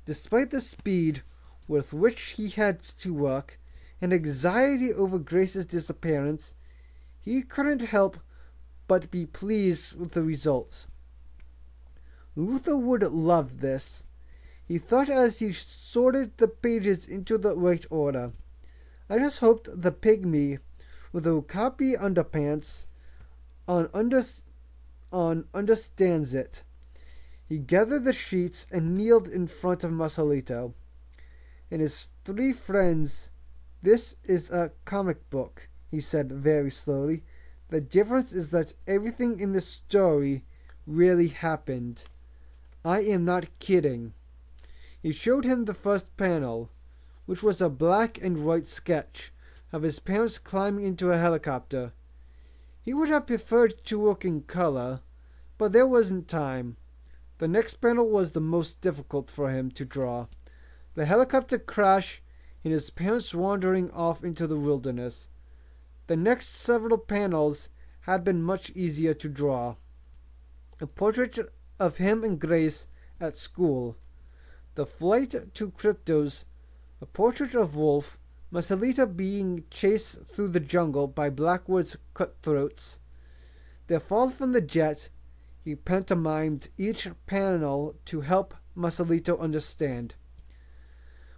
Speaker 1: Despite the speed with which he had to work and anxiety over Grace's disappearance, he couldn't help but be pleased with the results. Luther would love this, he thought as he sorted the pages into the right order. I just hoped the pygmy with the copy underpants understands it. He gathered the sheets and kneeled in front of Marcelito and his three friends. This is a comic book, he said very slowly. The difference is that everything in this story really happened. I am not kidding. He showed him the first panel, which was a black and white sketch of his parents climbing into a helicopter. He would have preferred to look in color, but there wasn't time. The next panel was the most difficult for him to draw. The helicopter crash and his parents wandering off into the wilderness. The next several panels had been much easier to draw. A portrait of him and Grace at school. The flight to Cryptos. A portrait of Wolf. Marcelita being chased through the jungle by Blackwood's cutthroats. Their fall from the jet. He pantomimed each panel to help Marcelito understand.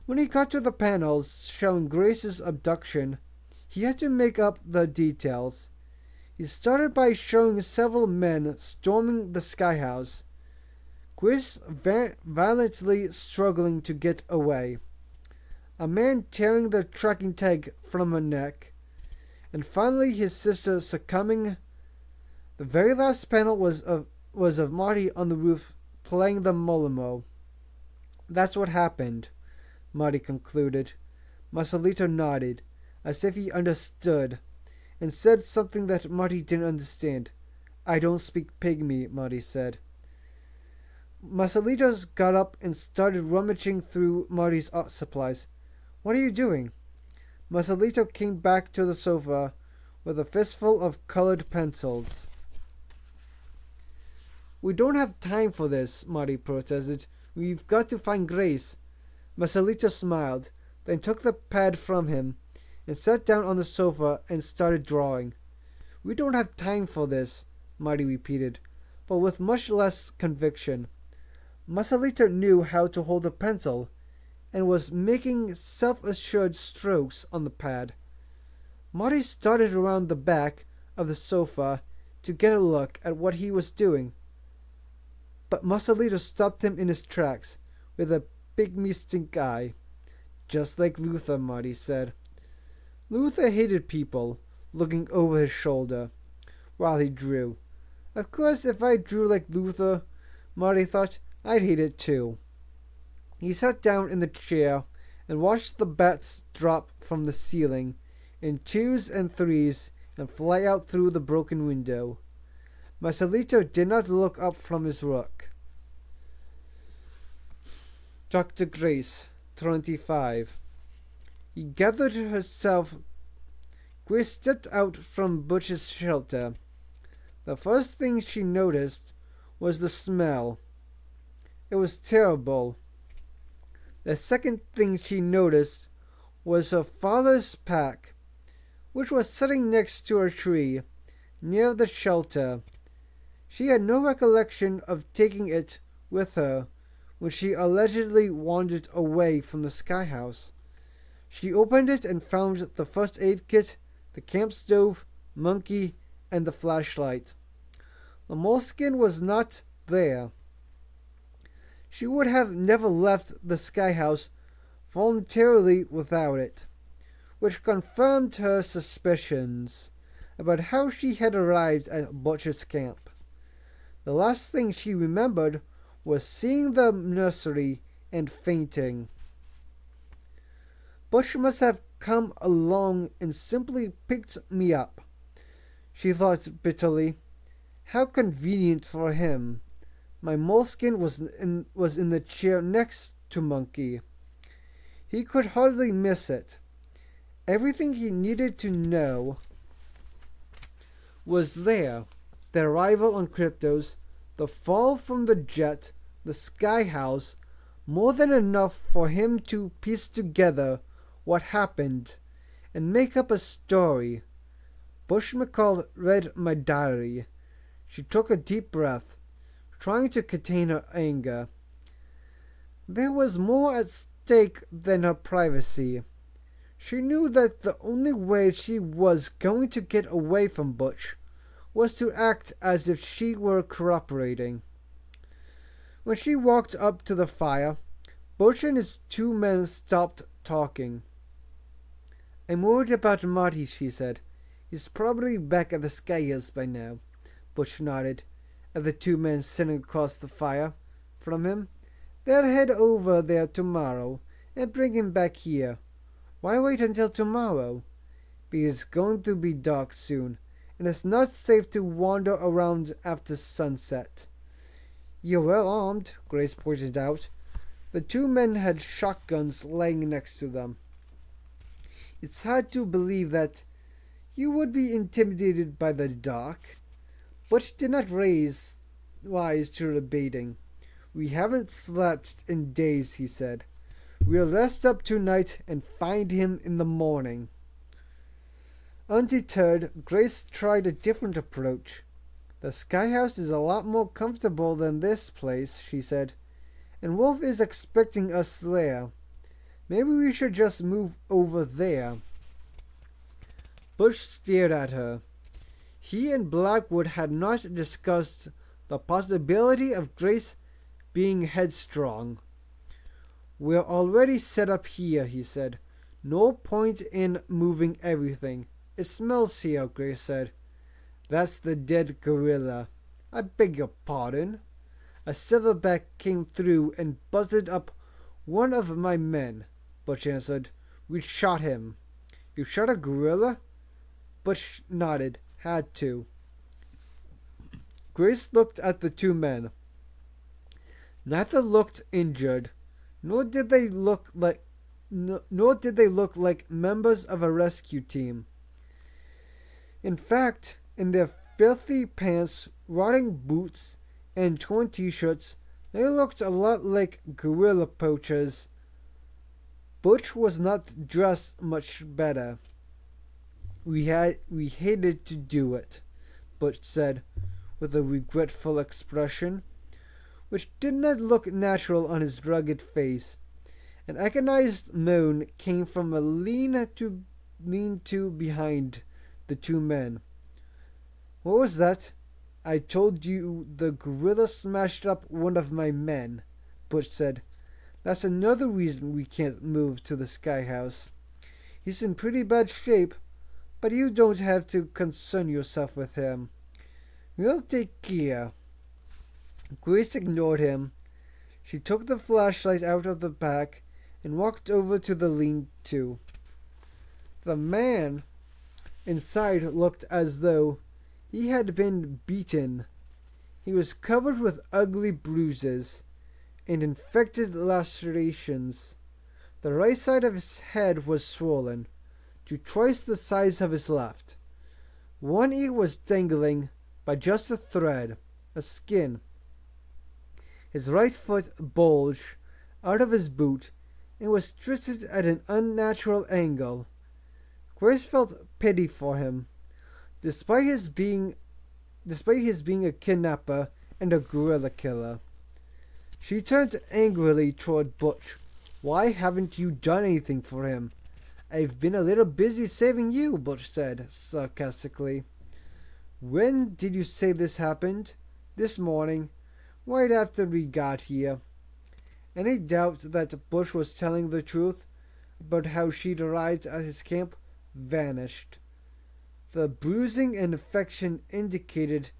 Speaker 1: When he got to the panels showing Grace's abduction, he had to make up the details. He started by showing several men storming the sky house, Grace violently struggling to get away, a man tearing the tracking tag from her neck, and finally his sister succumbing. The very last panel was of Marty on the roof playing the molimo. That's what happened, Marty concluded. Marcelito nodded, as if he understood, and said something that Marty didn't understand. I don't speak pygmy, Marty said. Marcelito got up and started rummaging through Marty's art supplies. What are you doing? Marcelito came back to the sofa with a fistful of colored pencils. We don't have time for this, Marty protested. We've got to find Grace. Marcelito smiled, then took the pad from him and sat down on the sofa and started drawing. We don't have time for this, Marty repeated, but with much less conviction. Marcelito knew how to hold a pencil and was making self-assured strokes on the pad. Marty started around the back of the sofa to get a look at what he was doing, but Marcelito stopped him in his tracks with a pygmy stink eye. Just like Luther, Marty said. Luther hated people looking over his shoulder while he drew. Of course, if I drew like Luther, Marty thought, I'd hate it too. He sat down in the chair and watched the bats drop from the ceiling in 2s and 3s and fly out through the broken window. Marcelito did not look up from his work. Dr. Grace, 25. He gathered herself. Grace stepped out from Butch's shelter. The first thing she noticed was the smell. It was terrible. The second thing she noticed was her father's pack, which was sitting next to a tree near the shelter. She had no recollection of taking it with her when she allegedly wandered away from the Sky House. She opened it and found the first aid kit, the camp stove, monkey, and the flashlight. The moleskin was not there. She would have never left the Sky House voluntarily without it, which confirmed her suspicions about how she had arrived at Butcher's camp. The last thing she remembered was seeing the nursery and fainting. Butch must have come along and simply picked me up, she thought bitterly. How convenient for him. My moleskin was in the chair next to Monkey. He could hardly miss it. Everything he needed to know was there. The arrival on Cryptos, the fall from the jet, the Sky House, more than enough for him to piece together what happened and make up a story. Bush McCall read my diary. She took a deep breath, trying to contain her anger. There was more at stake than her privacy. She knew that the only way she was going to get away from Butch was to act as if she were cooperating. When she walked up to the fire, Butch and his 2 men stopped talking. I'm worried about Marty, she said. He's probably back at the Sky Hills by now. Butch nodded at the 2 men sitting across the fire from him. They'll head over there tomorrow and bring him back here. Why wait until tomorrow? Because it's going to be dark soon, and it's not safe to wander around after sunset. You're well armed, Grace pointed out. The 2 men had shotguns laying next to them. It's hard to believe that you would be intimidated by the dark. Butch did not rise to the baiting. We haven't slept in days, he said. We'll rest up tonight and find him in the morning. Undeterred, Grace tried a different approach. The Sky House is a lot more comfortable than this place, she said, and Wolf is expecting us there. Maybe we should just move over there. Bush stared at her. He and Blackwood had not discussed the possibility of Grace being headstrong. We're already set up here, he said. No point in moving everything. It smells here, Grace said. That's the dead gorilla. I beg your pardon. A silverback came through and buzzed up one of my men, Butch answered. We shot him. You shot a gorilla? Butch nodded. Had to. Grace looked at the 2 men. Neither looked injured, nor did they look like members of a rescue team. In fact, in their filthy pants, rotting boots, and torn t-shirts. They looked a lot like gorilla poachers. Butch was not dressed much better. We hated to do it, Butch said, with a regretful expression, which did not look natural on his rugged face. An agonized moan came from a lean-to behind the two men. What was that? I told you the gorilla smashed up one of my men, Butch said. That's another reason we can't move to the Sky House. He's in pretty bad shape, but you don't have to concern yourself with him. We'll take care. Grace ignored him. She took the flashlight out of the pack and walked over to the lean-to. The man inside looked as though he had been beaten. He was covered with ugly bruises and infected lacerations. The right side of his head was swollen to twice the size of his left. One ear was dangling by just a thread of skin. His right foot bulged out of his boot and was twisted at an unnatural angle. Grace felt pity for him, despite his being a kidnapper and a gorilla killer. She turned angrily toward Butch. Why haven't you done anything for him? I've been a little busy saving you, Butch said sarcastically. When did you say this happened? This morning, right after we got here. Any doubt that Butch was telling the truth about how she'd arrived at his camp vanished. The bruising and infection indicated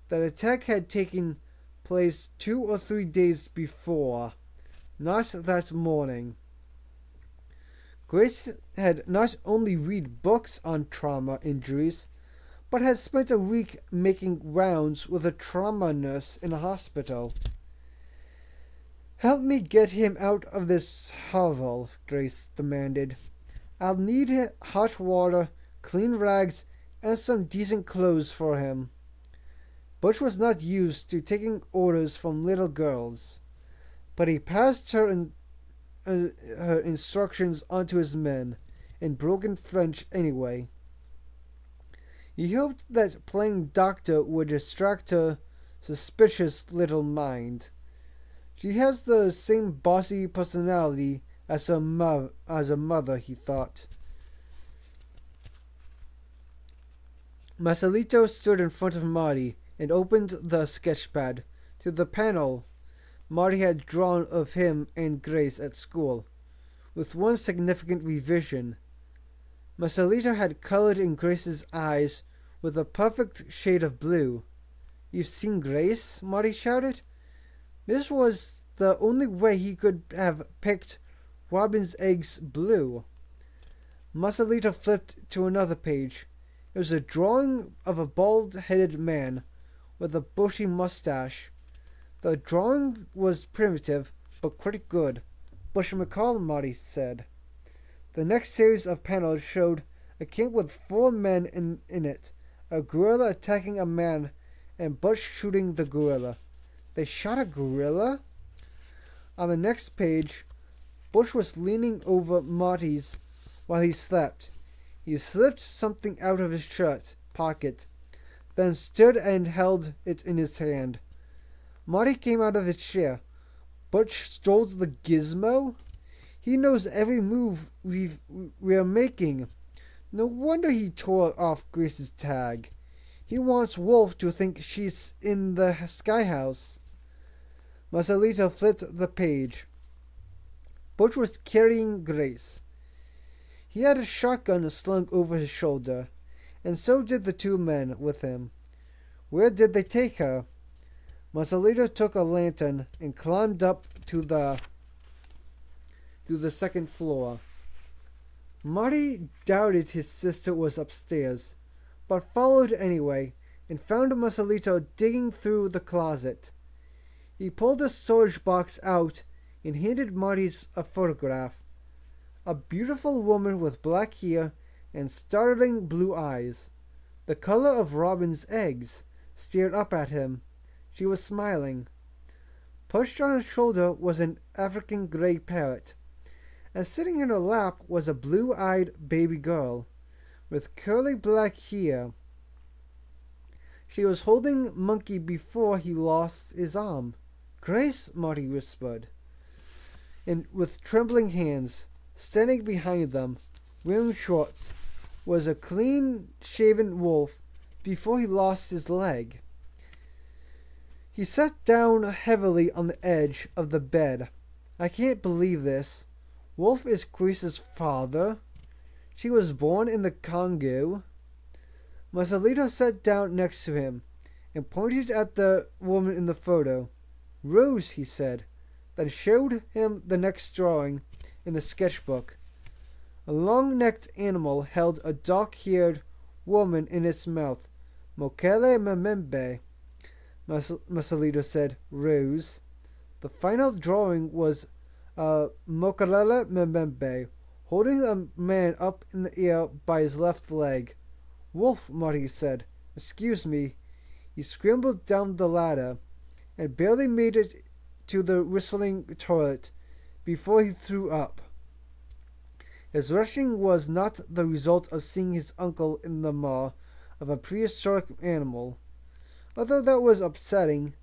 Speaker 1: that attack had taken place 2 or 3 days before, not that morning. Grace had not only read books on trauma injuries, but had spent a week making rounds with a trauma nurse in a hospital. Help me get him out of this hovel, Grace demanded. I'll need hot water, clean rags, and some decent clothes for him. Butch was not used to taking orders from little girls, but he passed her instructions on to his men in broken French anyway. He hoped that playing doctor would distract her suspicious little mind. She has the same bossy personality as her mother, he thought. Marcelito stood in front of Marty and opened the sketchpad to the panel Marty had drawn of him and Grace at school, with one significant revision. Marcelito had colored in Grace's eyes with a perfect shade of blue. You've seen Grace? Marty shouted. This was the only way he could have picked Robin's eggs blue. Marcelito flipped to another page. It was a drawing of a bald-headed man with a bushy mustache. The drawing was primitive, but quite good. Bush McCall, Marty said. The next series of panels showed a camp with 4 men in it, a gorilla attacking a man, and Butch shooting the gorilla. They shot a gorilla? On the next page, Butch was leaning over Marty's while he slept. He slipped something out of his shirt pocket, then stood and held it in his hand. Marty came out of his chair. Butch stole the gizmo? He knows every move we're making. No wonder he tore off Grace's tag. He wants Wolf to think she's in the Sky House. Marcelito flipped the page. Butch was carrying Grace. He had a shotgun slung over his shoulder, and so did the 2 men with him. Where did they take her? Marcelito took a lantern and climbed up to the 2nd floor. Marty doubted his sister was upstairs, but followed anyway and found Marcelito digging through the closet. He pulled a storage box out and handed Marty a photograph. A beautiful woman with black hair and startling blue eyes, the color of Robin's eggs, stared up at him. She was smiling. Perched on her shoulder was an African gray parrot, and sitting in her lap was a blue-eyed baby girl with curly black hair. She was holding Monkey before he lost his arm. "Grace," Marty whispered, and with trembling hands, standing behind them, wearing shorts, was a clean-shaven wolf before he lost his leg. He sat down heavily on the edge of the bed. "I can't believe this. Wolf is Grace's father. She was born in the Congo." Marcelito sat down next to him and pointed at the woman in the photo. "Rose," he said, then showed him the next drawing in the sketchbook. A long-necked animal held a dark-haired woman in its mouth. "Mokele Memembe," Marcelito said. "Rose." The final drawing was Mokalele Memembe holding a man up in the air by his left leg. "Wolf," Marty said. "Excuse me." He scrambled down the ladder and barely made it to the whistling toilet before he threw up. His rushing was not the result of seeing his uncle in the maw of a prehistoric animal, although that was upsetting.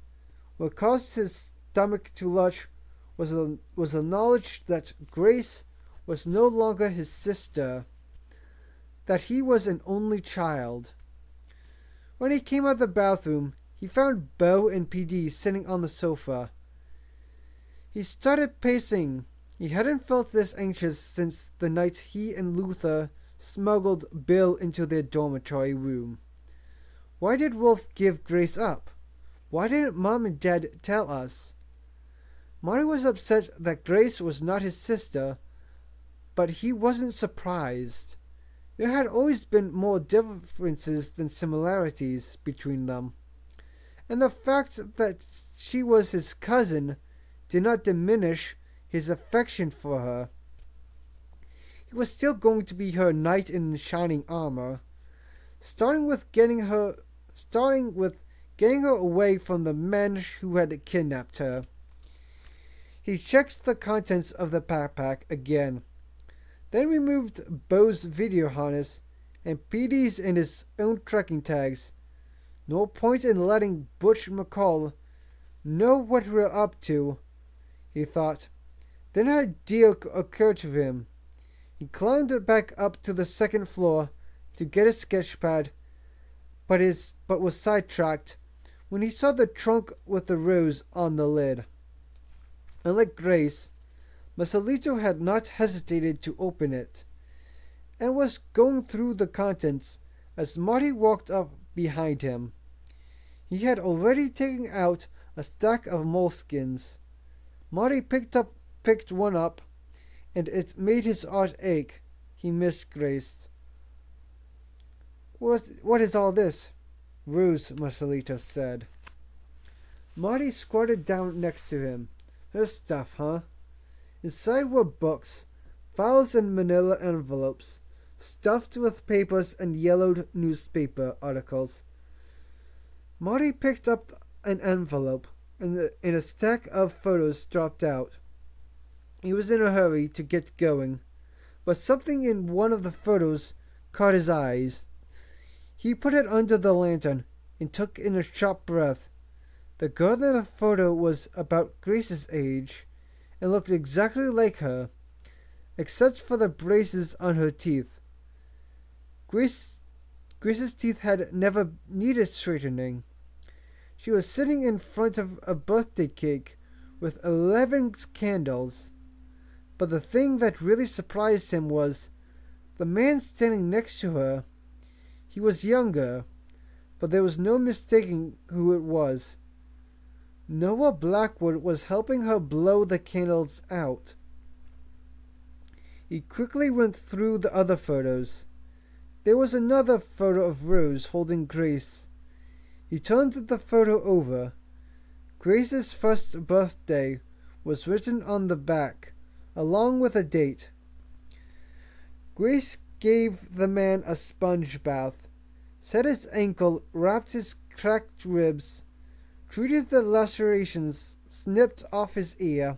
Speaker 1: What caused his stomach to lurch was the knowledge that Grace was no longer his sister, that he was an only child. When he came out of the bathroom, he found Bo and PD sitting on the sofa. He started pacing. He hadn't felt this anxious since the night he and Luther smuggled Bill into their dormitory room. Why did Wolf give Grace up? Why didn't Mom and Dad tell us? Marty was upset that Grace was not his sister, but he wasn't surprised. There had always been more differences than similarities between them, and the fact that she was his cousin did not diminish his affection for her. He was still going to be her knight in shining armor, starting with getting her away from the men who had kidnapped her. He checked the contents of the backpack again, then removed Bo's video harness and PD's and his own trekking tags. No point in letting Butch McCall know what we're up to, he thought. Then an idea occurred to him. He climbed back up to the second floor to get a sketch pad, but was sidetracked when he saw the trunk with the rose on the lid. Unlike Grace, Marcelito had not hesitated to open it, and was going through the contents as Marty walked up behind him. He had already taken out a stack of moleskins. Marty picked one up, and it made his heart ache. He missed Grace. What is all this?" Rose, Marcelito said. Marty squatted down next to him. "Her stuff, huh?" Inside were books, files and manila envelopes, stuffed with papers and yellowed newspaper articles. Marty picked up an envelope, and a stack of photos dropped out. He was in a hurry to get going, but something in one of the photos caught his eyes. He put it under the lantern and took in a sharp breath. The girl in the photo was about Grace's age and looked exactly like her, except for the braces on her teeth. Grace's teeth had never needed straightening. She was sitting in front of a birthday cake with 11 candles. But the thing that really surprised him was the man standing next to her. He was younger, but there was no mistaking who it was. Noah Blackwood was helping her blow the candles out. He quickly went through the other photos. There was another photo of Rose holding Grace. He turned the photo over. Grace's first birthday was written on the back, along with a date. Grace gave the man a sponge bath, set his ankle, wrapped his cracked ribs, treated the lacerations, snipped off his ear.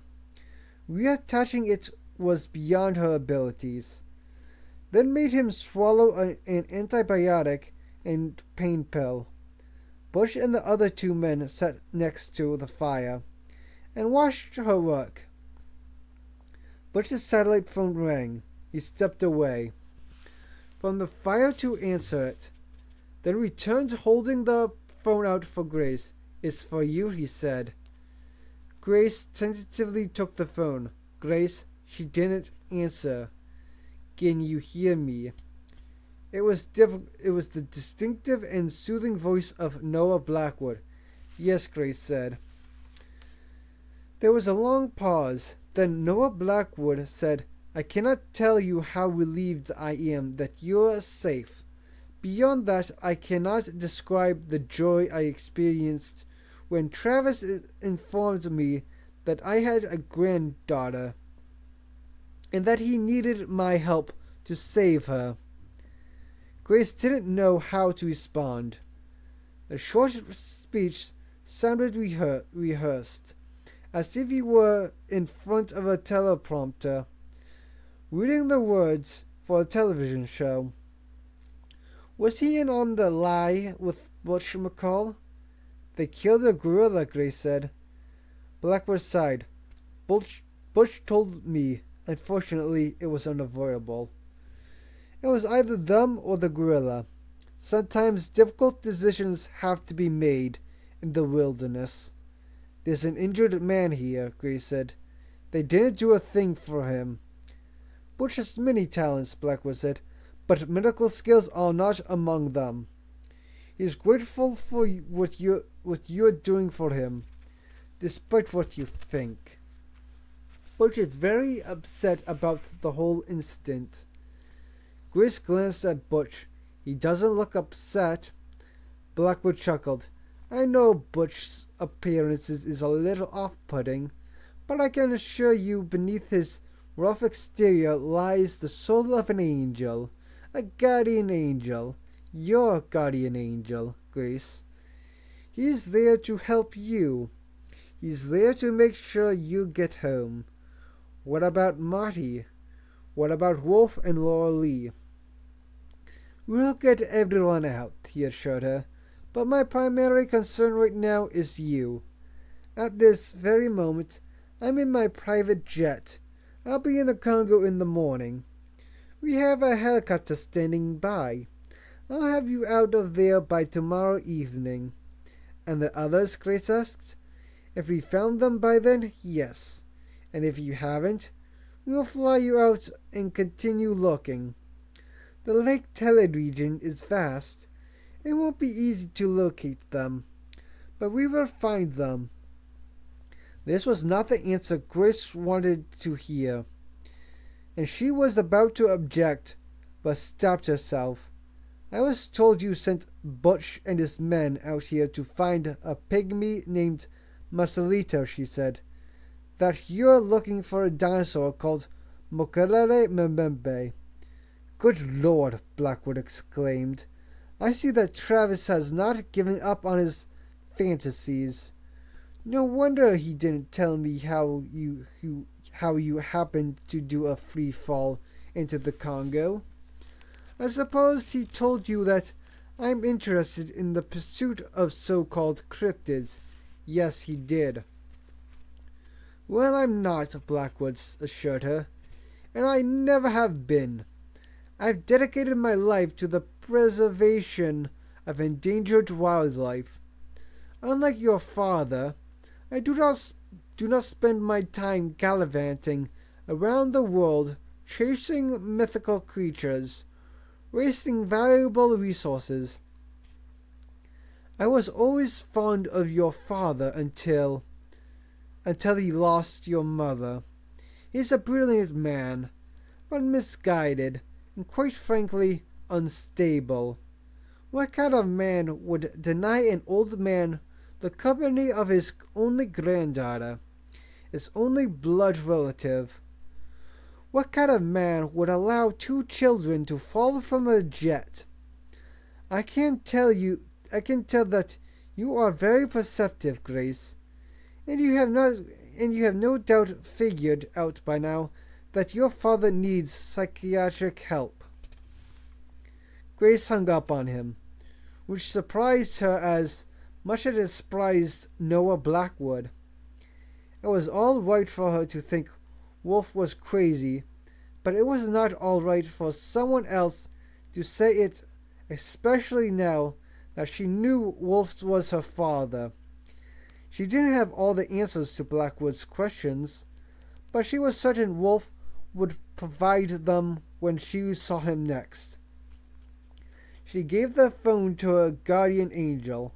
Speaker 1: Reattaching it was beyond her abilities. Then made him swallow an antibiotic and pain pill. Butch and the other two men sat next to the fire and watched her work. Butch's satellite phone rang. He stepped away from the fire to answer it, then returned holding the phone out for Grace. "It's for you," he said. Grace tentatively took the phone. "Grace," she didn't answer. "Can you hear me?" It was the distinctive and soothing voice of Noah Blackwood. "Yes," Grace said. There was a long pause. Then Noah Blackwood said, "I cannot tell you how relieved I am that you're safe. Beyond that, I cannot describe the joy I experienced when Travis informed me that I had a granddaughter and that he needed my help to save her." Grace didn't know how to respond. The short speech sounded rehearsed, as if he were in front of a teleprompter, reading the words for a television show. Was he in on the lie with Butch McCall? "They killed a gorilla," Grace said. Blackwood sighed. Butch told me. Unfortunately, it was unavoidable. It was either them or the gorilla. Sometimes difficult decisions have to be made in the wilderness. "There's an injured man here," Grace said. "They didn't do a thing for him." "Butch has many talents," Blackwood said, "but medical skills are not among them. He is grateful for what you're doing for him, despite what you think." Butch is very upset about the whole incident. Grace glanced at Butch. "He doesn't look upset." Blackwood chuckled. "I know Butch's appearance is a little off-putting, but I can assure you beneath his rough exterior lies the soul of an angel. A guardian angel. Your guardian angel, Grace. He's there to help you. He's there to make sure you get home. What about Marty? What about Wolf and Laura Lee?" "We'll get everyone out," he assured her. "But my primary concern right now is you. At this very moment, I'm in my private jet. I'll be in the Congo in the morning. We have a helicopter standing by. I'll have you out of there by tomorrow evening." "And the others?" Grace asked. "If we found them by then, yes. And if you haven't, we'll fly you out and continue looking. The Lake Teled region is vast. It won't be easy to locate them, but we will find them." This was not the answer Grace wanted to hear, and she was about to object, but stopped herself. "I was told you sent Butch and his men out here to find a pygmy named Masalito," she said. "That you're looking for a dinosaur called Mokelele Mbembe." "Good Lord," Blackwood exclaimed. "I see that Travis has not given up on his fantasies. No wonder he didn't tell me how you happened to do a free fall into the Congo. I suppose he told you that I'm interested in the pursuit of so-called cryptids." "Yes, he did." "Well, I'm not," Blackwood assured her, "and I never have been. I've dedicated my life to the preservation of endangered wildlife. Unlike your father, I do not spend my time gallivanting around the world chasing mythical creatures, wasting valuable resources. I was always fond of your father until he lost your mother. He's a brilliant man, but misguided, and quite frankly, unstable. What kind of man would deny an old man the company of his only granddaughter, his only blood relative? What kind of man would allow 2 children to fall from a jet? I can tell that You are very perceptive, Grace, and you have no doubt figured out by now that your father needs psychiatric help. Grace hung up on him, which surprised her as much as it surprised Noah Blackwood. It was all right for her to think Wolf was crazy, but it was not all right for someone else to say it, especially now that she knew Wolf was her father. She didn't have all the answers to Blackwood's questions, but she was certain Wolf would provide them when she saw him next. She gave the phone to her guardian angel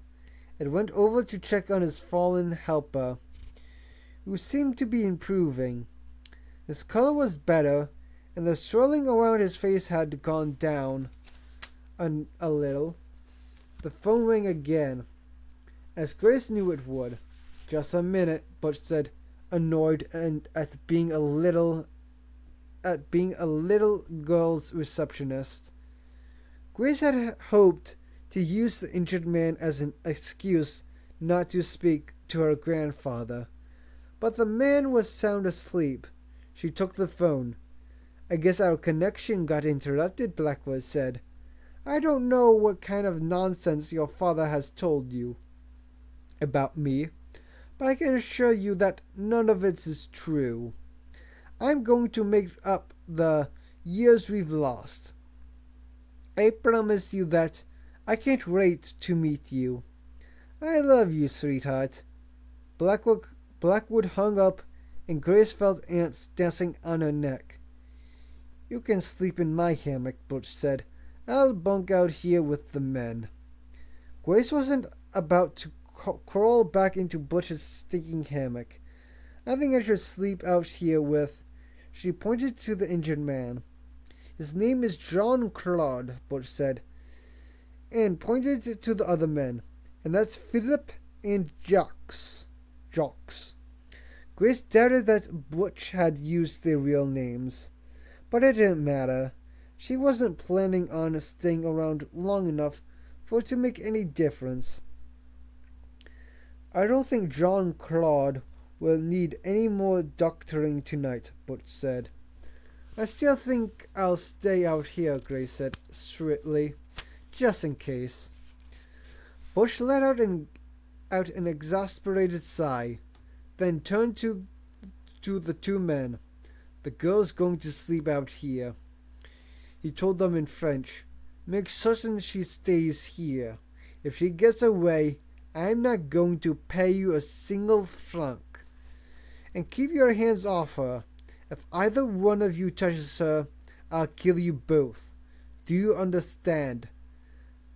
Speaker 1: and went over to check on his fallen helper, who seemed to be improving. His color was better, and the swelling around his face had gone down a little. The phone rang again, as Grace knew it would. "Just a minute," Butch said, annoyed and at being a little girl's receptionist. Grace had hoped to use the injured man as an excuse not to speak to her grandfather, but the man was sound asleep. She took the phone. "I guess our connection got interrupted," Blackwood said. "I don't know what kind of nonsense your father has told you about me, but I can assure you that none of it is true. I'm going to make up the years we've lost. I promise you that. I can't wait to meet you. I love you, sweetheart." Blackwood hung up, and Grace felt ants dancing on her neck. "You can sleep in my hammock," Butch said. "I'll bunk out here with the men." Grace wasn't about to crawl back into Butch's stinking hammock. "I think I should sleep out here with—" She pointed to the injured man. "His name is Jean Claude," Butch said, and pointed to the other men. "And that's Philip and Jacques." Grace doubted that Butch had used their real names, but it didn't matter. She wasn't planning on staying around long enough for it to make any difference. "I don't think Jean Claude will need any more doctoring tonight," Butch said. "I still think I'll stay out here," Grace said shrilly, "just in case." Butch let out an exasperated sigh, then turned to the two men. "The girl's going to sleep out here," he told them in French. "Make certain she stays here. If she gets away, I'm not going to pay you a single franc. And keep your hands off her. If either one of you touches her, I'll kill you both. Do you understand?"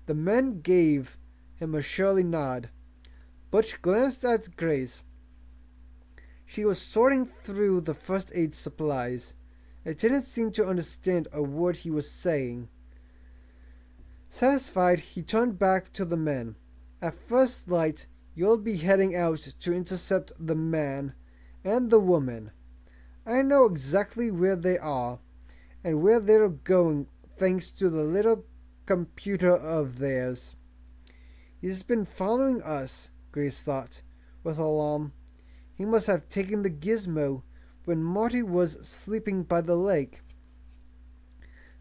Speaker 1: The men gave him a surly nod. Butch glanced at Grace. She was sorting through the first aid supplies. It didn't seem to understand a word he was saying. Satisfied, he turned back to the men. "At first light, you'll be heading out to intercept the man and the woman. I know exactly where they are and where they're going thanks to the little computer of theirs." "He's been following us," Grace thought, with alarm. "He must have taken the gizmo when Marty was sleeping by the lake.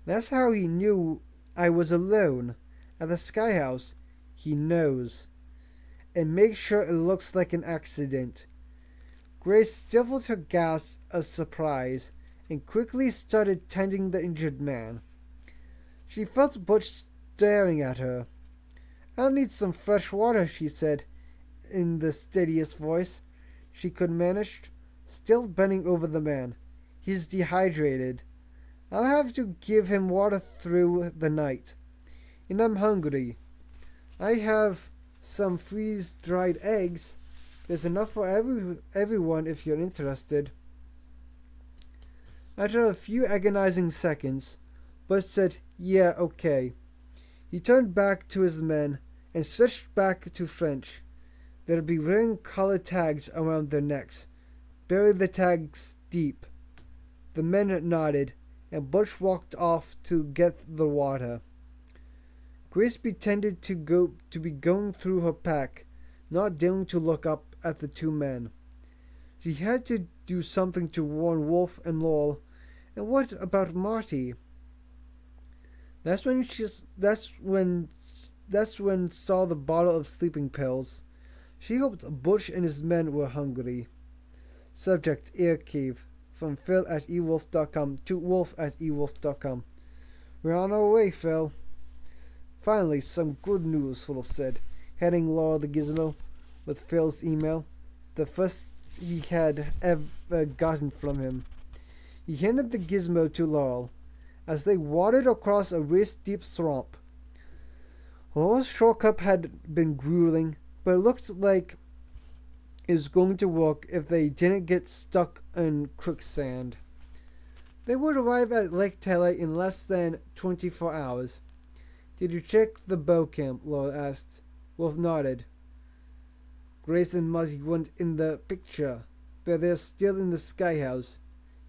Speaker 1: That's how he knew I was alone at the Sky House. He knows. And make sure it looks like an accident." Grace stifled her gasp of surprise and quickly started tending the injured man. She felt Butch staring at her. "I'll need some fresh water," she said in the steadiest voice she could manage, still bending over the man. "He's dehydrated. I'll have to give him water through the night. And I'm hungry. I have some freeze-dried eggs. There's enough for everyone if you're interested." After a few agonizing seconds, Butch said, "Yeah, okay." He turned back to his men and switched back to French. "They'll be wearing collar tags around their necks. Bury the tags deep." The men nodded, and Butch walked off to get the water. Grace pretended to be going through her pack not daring to look up at the two men. She had to do something to warn Wolf and Lowell. And what about Marty? That's when saw the bottle of sleeping pills. She hoped Butch and his men were hungry. Subject Air Cave. From Phil@ewolf.com to Wolf@ewolf.com. We're on our way, Phil. Finally, some good news, Phil said, handing Laura the gizmo with Phil's email, the first he had ever gotten from him. He handed the gizmo to Laurel as they wandered across a waist-deep swamp. Laurel's shortcut had been grueling, but it looked like it was going to work if they didn't get stuck in quicksand. They would arrive at Lake Tele in less than 24 hours. Did you check the bow camp? Laura asked. Wolf nodded. Grace and Marty weren't in the picture, but they're still in the sky house.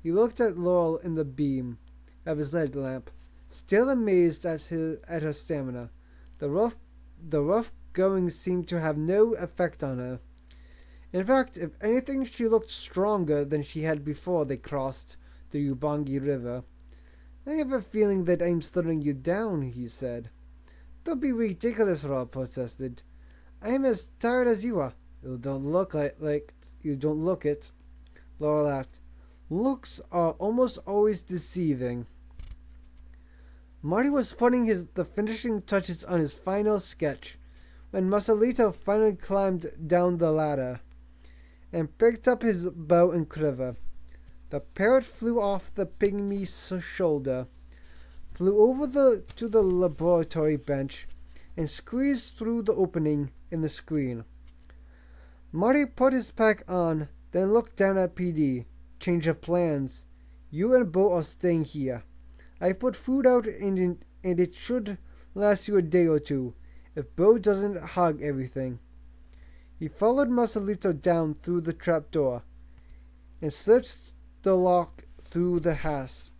Speaker 1: He looked at Laurel in the beam of his headlamp, still amazed at her stamina. The rough going seemed to have no effect on her. In fact, if anything, she looked stronger than she had before they crossed the Ubangi River. I have a feeling that I'm slowing you down, he said. Don't be ridiculous, Rob protested. I am as tired as you are. You don't look you don't look it. Laura laughed. Looks are almost always deceiving. Marty was putting the finishing touches on his final sketch when Marcelito finally climbed down the ladder and picked up his bow and quiver. The parrot flew off the pygmy's shoulder, flew over to the laboratory bench, and squeezed through the opening in the screen. Marty put his pack on, then looked down at PD. Change of plans. You and Bo are staying here. I put food out and it should last you a day or two, if Bo doesn't hog everything. He followed Marcelito down through the trapdoor and slipped the lock through the hasp.